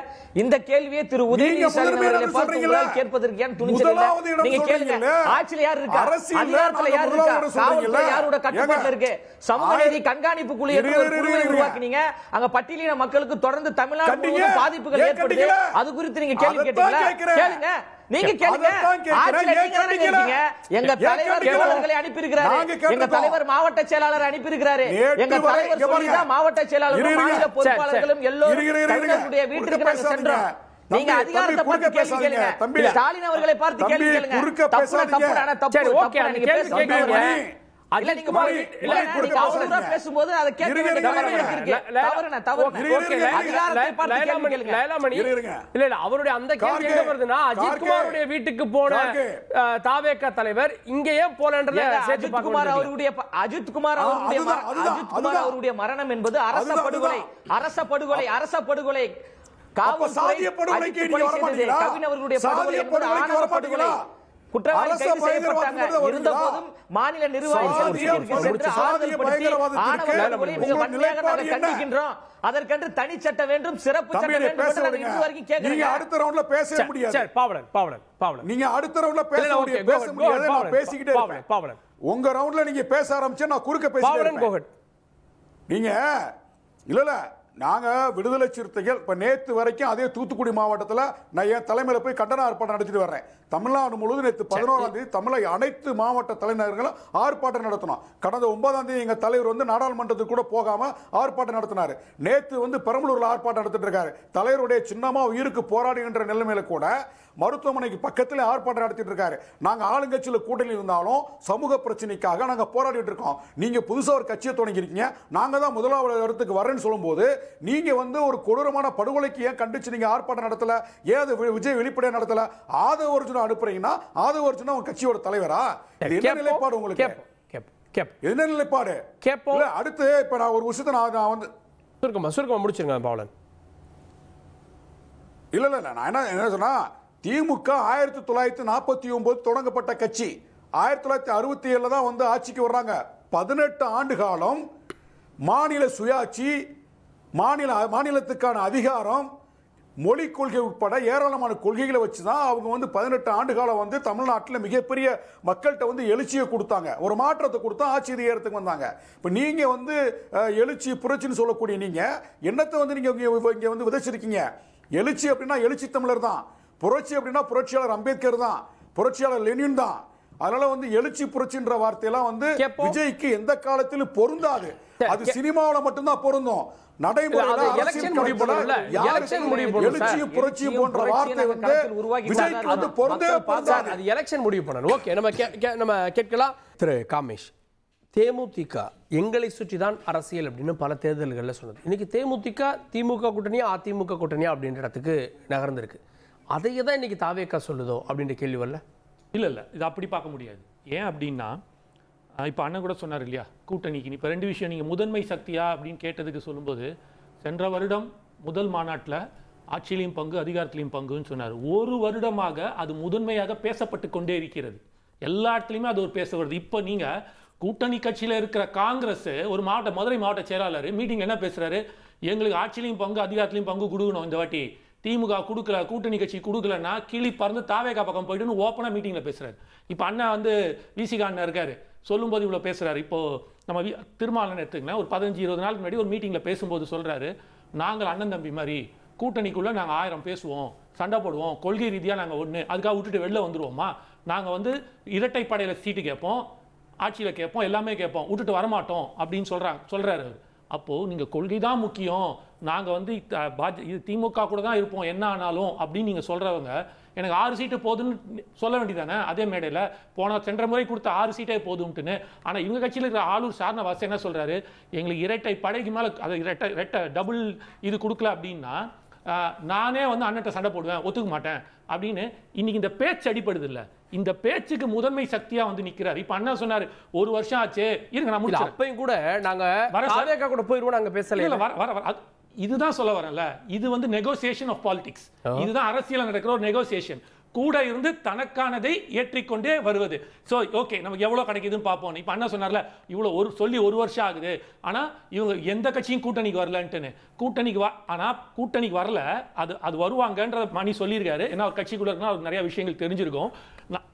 இந்த கேள்வியை திரு உதயநிதி ஸ்டாலின் அவர்களை பார்த்து உங்களால் கேட்பதற்கு ஏன் துணிச்சல் இல்ல? நீங்க கேளுங்க. ஆட்சியில யார் இருக்கா? அதிகாரத்துல யார் இருக்கா? காவல்துறை யாரோட கட்டுப்பாட்டுல இருக்கு? சமூக நீதி கண்காணிப்பு குழு என்று ஒரு குழுவை உருவாக்கினீங்க. அங்க பட்டியலின மக்களுக்கு தொடர்ந்து தமிழ்நாடு முழுவதும் பாதிப்புகள் ஏற்படுது. அது குறித்து நீங்க கேள்வி கேட்டீங்களா? கேளுங்க. நீங்க கேளுங்க. எங்க தலைவர் தோழர்களை அனுப்பி இருக்கிறாரு. எங்க தலைவர் மாவட்ட செயலாளர் அனுப்பி இருக்கிறாரு. எங்க தலைவர் சொல்லிதான் மாவட்ட செயலாளரும் மாநில பொறுப்பாளர்களும் எல்லோரும் தமிழர்களுடைய வீட்டிற்கு நாங்க சென்றோம். நீங்க அதிகாரத்தை பார்த்து கேள்வி கேளுங்க. ஸ்டாலின் அவர்களை பார்த்து கேள்வி கேளுங்க. தப்பு தப்பு நீங்க பேசுறீங்க. இல்ல நீங்க பேசும்போது அதை கேட்க வேண்டிய கடமை இருக்கு. அவருடைய அந்த கேள்வி எங்க வருதுன்னா, அஜித் குமாருடைய வீட்டுக்கு போன தாவேக தலைவர் இங்கேயே போலன்றத சேர்த்து குமார் அவருடைய அஜித் குமார் அவருடைய மரணம் என்பது அரச படுகொலை. சாதிய படுகொலைக்கு நீங்க வர மாட்டீங்களா? கவின் அவர்களுடைய சாதிய படுகொலைக்கு வர மாட்டீங்களா? குற்றவாளி கைது செய்யப்பட்டாங்க. இருந்தபோதும் மாநில நிர்வாகிகள் கண்டிக்கின்றோம். அதற்கென்று தனி சட்டம் வேண்டும், சிறப்பு சட்டம் வேண்டும். நீங்க அடுத்த ரவுண்ட்ல பேசவே முடியாது. நீங்க அடுத்த ரவுண்ட்ல பேச முடியாது. நான் பேசிக்கிட்டே இருப்பேன். உங்க ரவுண்ட்ல நீங்க பேச ஆரம்பிச்சா நான் குறுக்க பேசுறேன். நீங்க இல்ல நாங்க விடுதலை சிறுத்தைகள் இப்ப நேத்து வரைக்கும் அதே தூத்துக்குடி மாவட்டத்தில் நான் என் தலைமையில போய் கண்டன ஆர்ப்பாட்டம் நடத்திட்டு வர்றேன். தமிழ்நாடு முழுவதும் நேற்று 11ஆம் தேதி தமிழக அனைத்து மாவட்ட தலைநகர்களும் ஆர்ப்பாட்டம் நடத்தணும். கடந்த 9ஆம் தேதி எங்க தலைவர் வந்து நாடாளுமன்றத்துக்கு கூட போகாம ஆர்ப்பாட்டம் நடத்தினாரு. நேற்று வந்து பெரம்பலூர்ல ஆர்ப்பாட்டம் நடத்திட்டு இருக்காரு. தலைவருடைய சின்னமா உயிருக்கு போராடுகின்ற நிலைமையில கூட மருத்துவமனைக்கு பக்கத்தில் ஆர்ப்பாட்டம் நடத்திட்டு இருக்காரு. நாங்க ஆளுங்கட்சியில கூட்டணி இருந்தாலும் சமூக பிரச்சனைக்காக நாங்க போராடிட்டு இருக்கோம். நீங்க புதுசா ஒரு கட்சியை தொடங்கிருக்கீங்க, நாங்க தான் முதலாவது இடத்துக்கு வரேன்னு சொல்லும்போது நீங்க வந்து ஒரு கொடூரமான படுகொலைக்கு ஏன் கண்டிச்சு நீங்க ஆர்ப்பாட்டம் நடத்தல? ஏன் விஜய் வெளிப்படையா நடத்தல? ஆதவ அர்ஜுனா அனுப்புறீங்கன்னா ஆதவ அர்ஜுனா உங்க கட்சியோட தலைவரா? என்ன நிலைப்பாடு உங்களுக்கு? என்ன நிலைப்பாடு? அடுத்து இப்ப நான் ஒரு விஷயத்தை நான் வந்து சுருக்கமா முடிச்சிருங்க பாவலன். இல்ல நான் என்ன சொன்னா, திமுக 1949 தொடங்கப்பட்ட கட்சி. 1967 தான் வந்து ஆட்சிக்கு வர்றாங்க. 18 ஆண்டு காலம் மாநில சுயாட்சி, மாநிலத்துக்கான அதிகாரம், மொழி கொள்கை உட்பட ஏராளமான கொள்கைகளை வச்சுதான் அவங்க வந்து 18 ஆண்டு காலம் வந்து தமிழ்நாட்டில் மிகப்பெரிய மக்கள்கிட்ட வந்து எழுச்சியை கொடுத்தாங்க, ஒரு மாற்றத்தை கொடுத்தா ஆட்சி அதிகாரத்துக்கு வந்தாங்க. இப்ப நீங்க வந்து எழுச்சி புரட்சின்னு சொல்லக்கூடிய நீங்க என்னத்தை வந்து நீங்க இங்க வந்து விதைச்சிருக்கீங்க? எழுச்சி அப்படின்னா எழுச்சி தமிழர் தான், புரட்சி அப்படின்னா புரட்சியாளர் அம்பேத்கர் தான், புரட்சியாளர் லெனின் தான். அதனால வந்து எழுச்சி புரட்சின்ற வார்த்தையெல்லாம் வந்து விஜய்க்கு எந்த காலத்திலும் பொருந்தாது. அது சினிமாவில மட்டும்தான் பொருந்தும். நடைமுறையில எழுச்சியும் புரட்சியும் போன்ற வார்த்தை வந்து விஜய்க்கு வந்து பொருந்தவே பொருந்தாது. அது எலெக்ஷன் முடிவு பண்ணணும். ஓகே, நம்ம கேட்கலாம். திரு காமேஷ், தேமுதிக எங்களை சுற்றி தான் அரசியல் அப்படின்னு பல தேர்தல்களில் சொன்னது. இன்னைக்கு தேமுதிக திமுக கூட்டணியா அதிமுக கூட்டணியா அப்படின்ற இடத்துக்கு நகர்ந்திருக்கு. அதையே தான் இன்னைக்கு தாவேக்கா சொல்லுதோ அப்படின்ற கேள்வி வரல? இல்லை இது அப்படி பார்க்க முடியாது. ஏன் அப்படின்னா, இப்போ அண்ணன் கூட சொன்னார் இல்லையா, கூட்டணிக்கு இப்போ 2 விஷயம். நீங்கள் முதன்மை சக்தியா அப்படின்னு கேட்டதுக்கு சொல்லும்போது, சென்ற வருடம் முதல் மாநாட்டில் ஆட்சியிலையும் பங்கு அதிகாரத்திலையும் பங்குன்னு சொன்னார். ஒரு வருடமாக அது முதன்மையாக பேசப்பட்டு கொண்டே இருக்கிறது. எல்லா இடத்துலையுமே அது ஒரு பேச வருது. இப்போ நீங்கள் கூட்டணி கட்சியில் இருக்கிற காங்கிரஸ் ஒரு மதுரை மாவட்ட செயலாளர் மீட்டிங் என்ன பேசுறாரு, எங்களுக்கு ஆட்சியிலையும் பங்கு அதிகாரத்திலையும் பங்கு கொடுக்கணும், இந்த வாட்டி திமுக கொடுக்கல, கூட்டணி கட்சி கொடுக்கலன்னா கிளி பறந்து தாவேகா பக்கம் போயிட்டுன்னு ஓப்பனாக மீட்டிங்கில் பேசுறாரு. இப்போ அண்ணா வந்து விசிகா அண்ணன் இருக்காரு, சொல்லும்போது இவ்வளோ பேசுறாரு. இப்போ நம்ம திருமாவளவன் எடுத்துக்கலாம், ஒரு 15-20 நாளுக்கு முன்னாடி ஒரு மீட்டிங்கில் பேசும்போது சொல்றாரு, நாங்கள் அண்ணன் தம்பி மாதிரி கூட்டணிக்குள்ளே நாங்கள் 1000 பேசுவோம், சண்டை போடுவோம், கொள்கை ரீதியாக நாங்கள் ஒன்று, அதுக்காக விட்டுட்டு வெளில வந்துடுவோமா? நாங்கள் வந்து இரட்டைப்படையில் சீட்டு கேட்போம், ஆட்சியில் கேட்போம், எல்லாமே கேட்போம், விட்டுட்டு வரமாட்டோம் அப்படின்னு சொல்றாரு. அப்போது நீங்கள் கொள்கை தான் முக்கியம், நாங்கள் வந்து இது திமுக கூட தான் இருப்போம் என்ன ஆனாலும் அப்படின்னு நீங்கள் சொல்கிறவங்க, எனக்கு 6 சீட்டு போதுன்னு சொல்ல வேண்டியதானே அதே மேடையில்? சென்ற முறை கொடுத்த 6 சீட்டே போதும்ட்டுன்னு. ஆனால் இவங்க கட்சியில் இருக்கிற ஆளூர் சார்னவாஸ் என்ன சொல்கிறாரு, எங்களுக்கு இரட்டை படைக்கு மேலே அதை இரட்டை டபுள் இது கொடுக்கல அப்படின்னா நானே வந்து அண்ணன்ட்ட சண்டை போடுவேன், ஒத்துக்க மாட்டேன் அப்படின்னு. இன்னைக்கு இந்த பேச்சு அடிப்படுது இல்லை, இந்த பேச்சுக்கு முதன்மை சக்தியா வந்து நிக்கிறார். இப்ப அண்ணா சொன்னாரு 1 வருஷம் ஆச்சு, இருங்க நான் முடிச்சேன். அப்பயும் கூட நாங்க தாவேகா கூட போயிடுவோம், நாங்க பேசல. இல்ல இதுதான் சொல்ல வரேன்ல, இது வந்து நெகோசியேஷன் ஆஃப் பாலிடிக்ஸ். இதுதான் அரசியல் நடக்கிற ஒரு நெகோசியேஷன். கூட இருந்து தனக்கானதை ஏற்றிக்கொண்டே வருவது. ஸோ ஓகே, நமக்கு எவ்வளோ கிடைக்குதுன்னு பார்ப்போம். இப்போ அண்ணா சொன்னார்ல, இவ்வளோ சொல்லி 1 வருஷம் ஆகுது, ஆனால் இவங்க எந்த கட்சியும் கூட்டணிக்கு வரலன்ட்டுன்னு. ஆனால் கூட்டணிக்கு வரல, அது வருவாங்கன்ற மணி சொல்லியிருக்காரு. ஏன்னா ஒரு கட்சிக்குள்ள இருந்தால் அவருக்கு நிறைய விஷயங்கள் தெரிஞ்சிருக்கும்.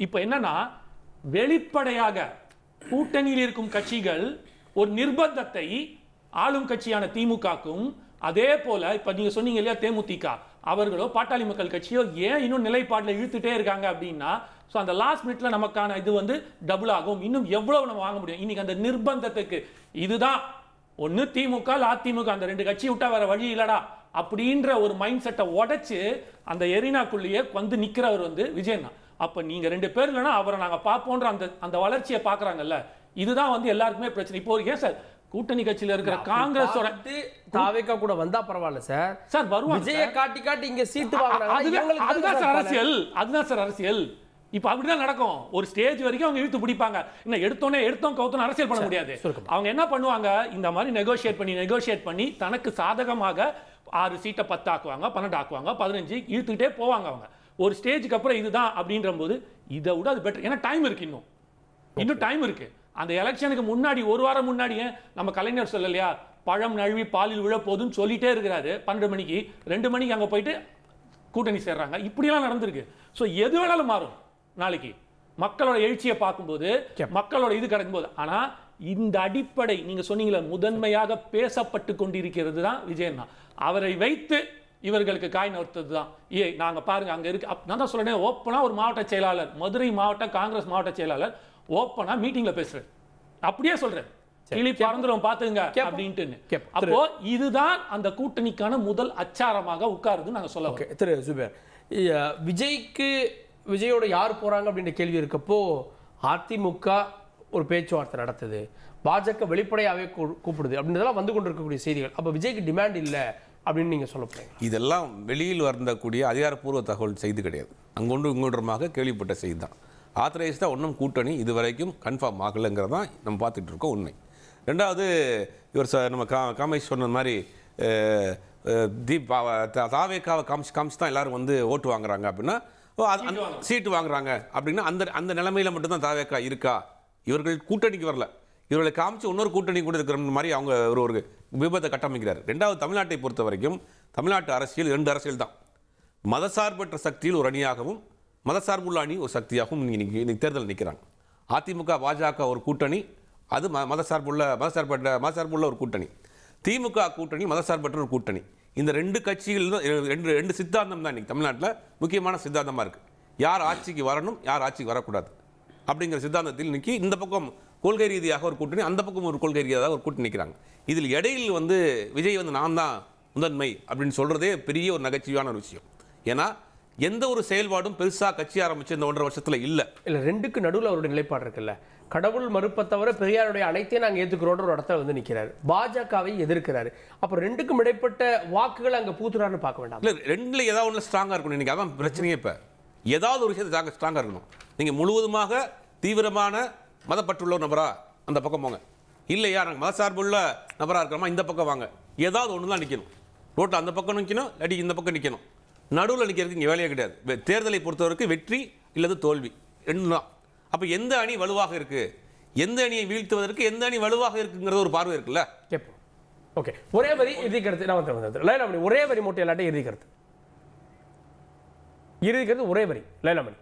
இப்போ என்னன்னா, வெளிப்படையாக கூட்டணியில் இருக்கும் கட்சிகள் ஒரு நிர்பந்தத்தை ஆளும் கட்சியான திமுகக்கும், அதே போல இப்ப நீங்க சொன்னீங்க இல்லையா தேமுதிக அவர்களோ பாட்டாளி மக்கள் கட்சியோ ஏன் இன்னும் நிலைப்பாட்டில் இழுத்துட்டே இருக்காங்க அப்படின்னா, ஸோ அந்த லாஸ்ட் மினிட்ல நமக்கான இது வந்து டபுள் ஆகும், இன்னும் எவ்வளவு நம்ம வாங்க முடியும். இன்னைக்கு அந்த நிர்பந்தத்துக்கு இதுதான் ஒன்னு திமுக அதிமுக அந்த 2 கட்சி விட்டா வேற வழி இல்லடா அப்படின்ற ஒரு மைண்ட் செட்டை உடைச்சு அந்த எரினாக்குள்ளேயே வந்து நிக்கிறவர் வந்து விஜயன் தான். அப்ப நீங்க 2 பேர் இல்லைன்னா அவரை நாங்க பார்ப்போன்ற அந்த வளர்ச்சியை பாக்குறாங்கல்ல, இதுதான் வந்து எல்லாருக்குமே பிரச்சனை. இப்போ ஏன் சார் கூட்டணி கட்சியில இருக்கிற காங்கிரஸோட தாவேகா கூட வந்தா பரவாயில்ல சார், சார் வருவாங்க, விஜய காட்டி இங்க சீட்டு வாங்குறாங்க, அதுதான் சார் அரசியல், அதுதான் சார் அரசியல். இப்ப அப்படிதான் நடக்கும். ஒரு ஸ்டேஜ் வரைக்கும் அவங்க இழுத்து பிடிப்பாங்க. இன்னும் எடுத்தோம் கவுத்தோன்னு அரசியல் பண்ண முடியாது. அவங்க என்ன பண்ணுவாங்க, இந்த மாதிரி நெகோசியேட் பண்ணி தனக்கு சாதகமாக 6 சீட்டை 10 ஆக்குவாங்க, 12 ஆக்குவாங்க, 15 இழுத்துக்கிட்டே போவாங்க அவங்க. ஒரு ஸ்டேஜுக்கு அப்புறம் இதுதான் அப்படின்ற போது இதை விட அது பெட்டர். ஏன்னா டைம் இருக்கு, இன்னும் டைம் இருக்கு. அந்த எலெக்ஷனுக்கு முன்னாடி ஒரு வாரம் முன்னாடியே நம்ம கலைஞர் சொல்லலையா, பழம் நழுவி பாலில் விழ போதுன்னு சொல்லிட்டே இருக்கிறாரு. 12 மணிக்கு 2 மணிக்கு அங்கே போயிட்டு கூட்டணி சேர்றாங்க. இப்படியெல்லாம் நடந்திருக்கு. ஸோ எது வேணாலும் மாறும் நாளைக்கு மக்களோட எழுச்சியை பார்க்கும்போது, மக்களோட இது கிடைக்கும்போது. ஆனால் இந்த அடிப்படை நீங்க சொன்னீங்களே முதன்மையாக பேசப்பட்டு கொண்டிருக்கிறது தான் விஜயண்ணா. அவரை வைத்து இவர்களுக்கு காய் நகர்த்தது தான். நாங்க பாருங்க அங்க இருக்கு. நான் தான் சொல்றேன், ஓப்பனா ஒரு மாவட்ட செயலாளர், மதுரை மாவட்ட காங்கிரஸ் மாவட்ட செயலாளர் ஓப்பனா மீட்டிங்ல பேசுறேன். அப்படியே சொல்றேன், கிளி பறந்துரும் பாத்துங்க அப்படின்ட்டு. அப்போ இதுதான் அந்த கூட்டணிக்கான முதல் அச்சாரமாக உட்காருது நாங்க சொல்ல. திரு சுபேர், விஜயோட யார் போறாங்க அப்படின்ற கேள்வி இருக்கப்போ அதிமுக ஒரு பேச்சுவார்த்தை நடத்துது, பாஜக வெளிப்படையாவே கூப்பிடுது அப்படின்றதெல்லாம் வந்து கொண்டிருக்கக்கூடிய செய்திகள். அப்ப விஜய்க்கு டிமாண்ட் இல்லை அப்படின்னு நீங்க சொல்ல போறீங்க? இதெல்லாம் வெளியில் வரக்கூடிய அதிகாரப்பூர்வ தகவல் செய்தி கிடையாது, அங்கொன்று இங்கொன்றுமாக கேள்விப்பட்ட செய்தி தான். ஆத்தரைஸ்டாக ஒன்றும் கூட்டணி இது வரைக்கும் கன்ஃபார்ம் ஆகலைங்கிறது தான் நம்ம பார்த்துட்டு இருக்கோம் உண்மை. ரெண்டாவது, இவர் நம்ம காமேஷ் சொன்ன மாதிரி தாவேக்காவை காமிச்சு தான் எல்லாரும் வந்து ஓட்டு வாங்குறாங்க அப்படின்னா, சீட்டு வாங்குறாங்க அப்படின்னா அந்த நிலைமையில மட்டும்தான் தாவேக்கா இருக்கா? இவர்கள் கூட்டணிக்கு வரல, இவர்களை காமிச்சு இன்னொரு கூட்டணி கூட இருக்கிற மாதிரி அவங்க ஒரு விபத்தை கட்டமைக்கிறார். ரெண்டாவது, தமிழ்நாட்டை பொறுத்த வரைக்கும் தமிழ்நாட்டு அரசியல் 2 அரசியல் தான். மதசார்பற்ற சக்தியில் ஒரு அணியாகவும் மதசார்புள்ள அணி ஒரு சக்தியாகவும் இன்னைக்கு தேர்தல் நிற்கிறாங்க. அதிமுக பாஜக ஒரு கூட்டணி, அது மதசார்புள்ள ஒரு கூட்டணி. திமுக கூட்டணி மதசார்பற்ற ஒரு கூட்டணி. இந்த 2 கட்சிகள் ரெண்டு சித்தாந்தம் தான் இன்னைக்கு தமிழ்நாட்டில் முக்கியமான சித்தாந்தமாக இருக்குது. யார் ஆட்சிக்கு வரணும், யார் ஆட்சிக்கு வரக்கூடாது அப்படிங்கிற சித்தாந்தத்தில் இன்னைக்கு இந்த பக்கம் கொள்கை ரீதியாக ஒரு கூட்டணி, அந்த பக்கம் ஒரு கொள்கை ரீதியாக ஒரு கூட்டணி நிற்கிறாங்க. இதில் இடையில் வந்து விஜய் வந்து நான் தான் முதன்மை அப்படின்னு சொல்கிறதே பெரிய ஒரு நகைச்சுவையான ஒரு விஷயம். ஏன்னா எந்த ஒரு செயல்பாடும் பெருசாக கட்சி ஆரம்பிச்சு இந்த 1.5 வருஷத்தில் இல்லை. 2க்கு நடுவில் அவருடைய நிலைப்பாடு இருக்குல்ல, கடவுள் மறுப்பை தவிர பெரியாருடைய அனைத்தையும் நாங்கள் ஏற்றுக்கிறோன்ற ஒரு இடத்துல வந்து நிற்கிறாரு, பாஜகவை எதிர்க்கிறாரு. அப்புறம் 2க்கும் இடைப்பட்ட வாக்குகள் அங்கே பூத்துறாருன்னு பார்க்க வேண்டாம்? இல்லை, 2ல் ஏதாவது ஒன்று ஸ்ட்ராங்காக இருக்கணும். இன்னைக்கு அதான் பிரச்சனையே. இப்போ ஏதாவது ஒரு விஷயத்தை ஸ்ட்ராங்காக இருக்கணும். நீங்கள் முழுவதுமாக தீவிரமான மதப்பற்றுள்ள ஒரு நபரா அந்த பக்கம் போங்க, இல்லையா நாங்கள் மதசார்புள்ள நபராக இருக்கிறோமா இந்த பக்கம் வாங்க. ஏதாவது ஒன்று தான் நிற்கணும். ரோட்டில் அந்த பக்கம் நிற்கணும், இல்லாட்டி இந்த பக்கம் நிற்கணும். நடுவில் நிற்கிறதுக்கு இங்கே வேலையே கிடையாது. தேர்தலை பொறுத்தவரைக்கும் வெற்றி இல்லது தோல்வி 2 தான். அப்போ எந்த அணி வலுவாக இருக்கு, எந்த அணியை வீழ்த்துவதற்கு எந்த அணி வலுவாக இருக்குங்கிறது ஒரு பார்வை இருக்குல்ல. கேட்போம். ஓகே, ஒரே வரி இறுதி கருத்து. நான் வந்து லைலாமணி ஒரே வரி மூட்டை இல்லாட்ட இறுதி கருத்து. ஒரே வரி லைலாமணி.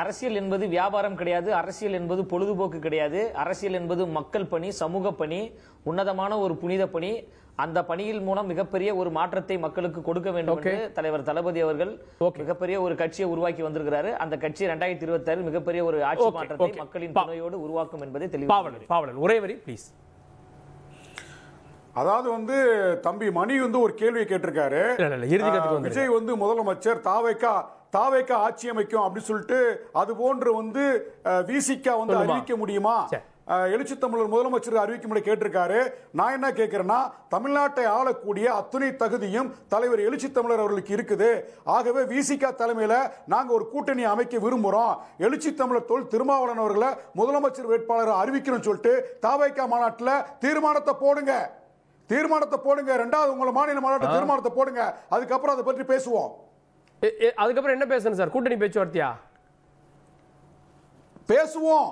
அரசியல் என்பது வியாபாரம் கிடையாது, அரசியல் என்பது பொழுதுபோக்கு கிடையாது, அரசியல் என்பது மக்கள் பணி, சமூக பணி, உன்னதமான ஒரு புனித பணி. அந்த பணியில் மூலம் மிகப்பெரிய ஒரு மாற்றத்தை மக்களுக்கு கொடுக்க வேண்டும் என்று தலைவர் தளபதி அவர்கள் மிகப்பெரிய ஒரு கட்சியை உருவாக்கி வந்திருக்கிறாரு. அந்த கட்சி 2026 மிகப்பெரிய ஒரு ஆட்சி மாற்றத்தை மக்களின் துணையோடு உருவாக்கும் என்பதை தெளிவாக ஒரே வரி ப்ளீஸ். அதாவது வந்து தம்பி மணி வந்து ஒரு கேள்வியை கேட்டிருக்காரு, விஜய் வந்து முதலமைச்சர் தாவேக்கா ஆட்சி அமைக்கும் அப்படின்னு சொல்லிட்டு அது போன்று வந்து விசிகா வந்து அறிவிக்க முடியுமா, எழுச்சி தமிழர் முதலமைச்சர் அறிவிக்க முடிய கேட்டிருக்காரு. நான் என்ன கேட்கிறேன்னா, தமிழ்நாட்டை ஆளக்கூடிய அத்துணை தகுதியும் தலைவர் எழுச்சி தமிழர் அவர்களுக்கு இருக்குது. ஆகவே விசிகா தலைமையில நாங்க ஒரு கூட்டணி அமைக்க விரும்புறோம், எழுச்சி தமிழர் தோல் திருமாவளவன் அவர்களை முதலமைச்சர் வேட்பாளர் அறிவிக்கணும்னு சொல்லிட்டு தாவேக்கா மாநாட்டில் தீர்மானத்தை போடுங்க. 2வது உங்களை மாநில மாநாட்டு தீர்மானத்தை போடுங்க. அதுக்கப்புறம் அதை பற்றி பேசுவோம். அதுக்கப்புறம் என்ன பேசணும் சார்? கூட்டணி பேச்சுவார்த்தையா? பேசுவோம்.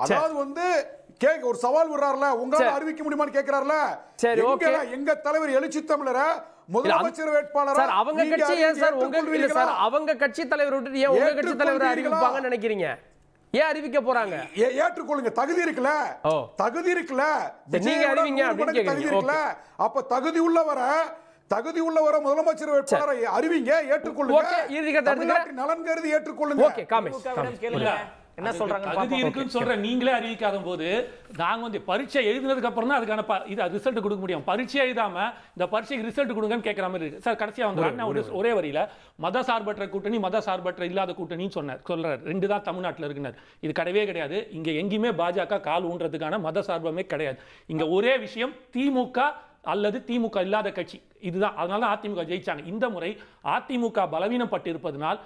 அதாவது வந்து ஒரு சவால் விடுறாருல, உங்களால அறிவிக்க முடியுமான்னு கேக்குறாருல. சரி, ஓகே. எங்க தலைவர் எழுச்சி தமிழரை முதலமைச்சர் வேட்பாளர் அவங்க கட்சி ஏன் சார் அவங்க கட்சி தலைவர் விட்டு ஏன் உங்க கட்சி தலைவர் அறிவிப்பாங்கன்னு நினைக்கிறீங்க? ஏன் அறிவிக்க போறாங்க? ஏற்றுக்கொள்ளுங்க. தகுதி இருக்குல்ல, நீங்க அறிவிங்க அப்படின்னு கேக்குறீங்க. அப்ப தகுதி உள்ளவரை முதலமைச்சர் வேட்பாளரை அறிவிங்க, ஏற்றுக்கொள்ளுங்க. நலன் கருதி ஏற்றுக்கொள்ளுங்க. ஓகே, காமேஷ் என்ன சொல்றாங்க? தகுதி இருக்குன்னு சொல்ற நீங்களே அறிவிக்காத போது நாங்க வந்து பரீட்சை எழுதினதுக்கு அப்புறம் தான் அதுக்கான ரிசல்ட் கொடுக்க முடியும். பரீட்சை எழுதாம இந்த பரீட்சைக்கு ரிசல்ட் கொடுங்கன்னு கேட்கிற மாதிரி இருக்கு சார். கடைசியா வந்து ஒரே வரியில மத சார்பற்ற கூட்டணி, மத சார்பற்ற இல்லாத கூட்டணின்னு சொல்றாரு. 2 தான் தமிழ்நாட்டில் இருக்குனர். இது கிடையவே கிடையாது. இங்க எங்கேயுமே பாஜக கால் ஊன்றதுக்கான மத சார்பமே கிடையாது. இங்க ஒரே விஷயம், திமுக அல்லது திமுக இல்லாத கட்சி இதுதான். அதனால அதிமுக ஜெயிச்சாங்க. இந்த முறை அதிமுக பலவீனப்பட்டிருப்பதனால்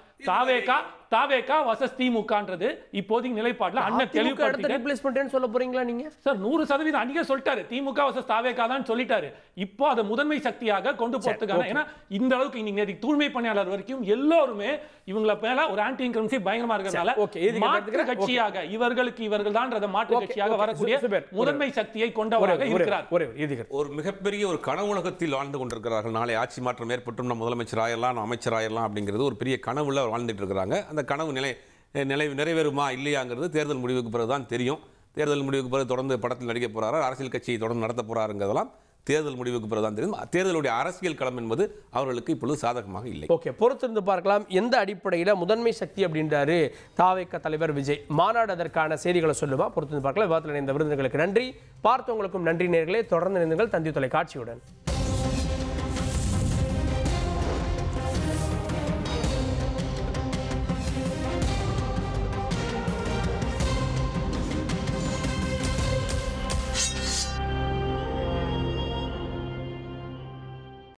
தாவேகா வசஸ் திமுகன்றது இப்போதைக்கு நிலைப்பாடுல அண்ணன் தெளிவுபடுத்தி சொல்ல போறீங்களா நீங்க? சார் 100% அன்னைக்கே சொல்லிட்டாரு, திமுக வர்சஸ் தாவேகா தான் சொல்லிட்டாரு. இப்போ அதை முதன்மை சக்தியாக கொண்டு போறதுக்கான, ஏன்னா இந்த அளவுக்கு இன்னைக்கு தூய்மை பணியாளர் வரைக்கும் எல்லோருமே இவங்கள மேல ஒரு ஆன்டி இன்கரன்சி பயங்கரமா இருக்கிறதுனால மாற்று கட்சியாக இவர்கள் தான் மாற்று கட்சியாக வரக்கூடிய முதன்மை சக்தியை கொண்டவராக இருக்கிறார். ஒரு மிகப்பெரிய ஒரு கனவுலகத்தில் வாழ்ந்து கொண்டிருக்கிறார்கள். நாளை ஆட்சி மாற்றம் ஏற்பட்டும் நம்ம முதலமைச்சர் ஆயிரலாம், அமைச்சர் ஆயிரலாம் அப்படிங்கிறது ஒரு பெரிய கனவுல வாழ்ந்துட்டு இருக்கிறாங்க. அந்த கனவு நிறைவேறுமா இல்லையாங்கிறது தேர்தல் முடிவுக்கு பிறகுதான் தெரியும். தேர்தல் முடிவுக்கு பிறகு தொடர்ந்து படத்தில் நடிக்க போறாரு, அரசியல் கட்சியை தொடர்ந்து நடத்த போறாருங்கிறதெல்லாம் தேர்தல் முடிவுக்கு பிறகுதான் தெரியும். தேர்தலுடைய அரசியல் களம் என்பது அவர்களுக்கு இப்பொழுது சாதகமாக இல்லை. ஓகே, பொறுத்திருந்து பார்க்கலாம் எந்த அடிப்படையில் முதன்மை சக்தி அப்படின்றாரு தாவேக தலைவர் விஜய். மாநாடு அதற்கான செய்திகளை சொல்லுவா, பொறுத்திருந்து பார்க்கலாம். விவாதத்தில் இணைந்த விருந்தினர்களுக்கு நன்றி, பார்த்தவங்களுக்கும் நன்றி நேயர்களே. தொடர்ந்து இணைந்தீர்கள் தந்தி தொலைக்காட்சியுடன்.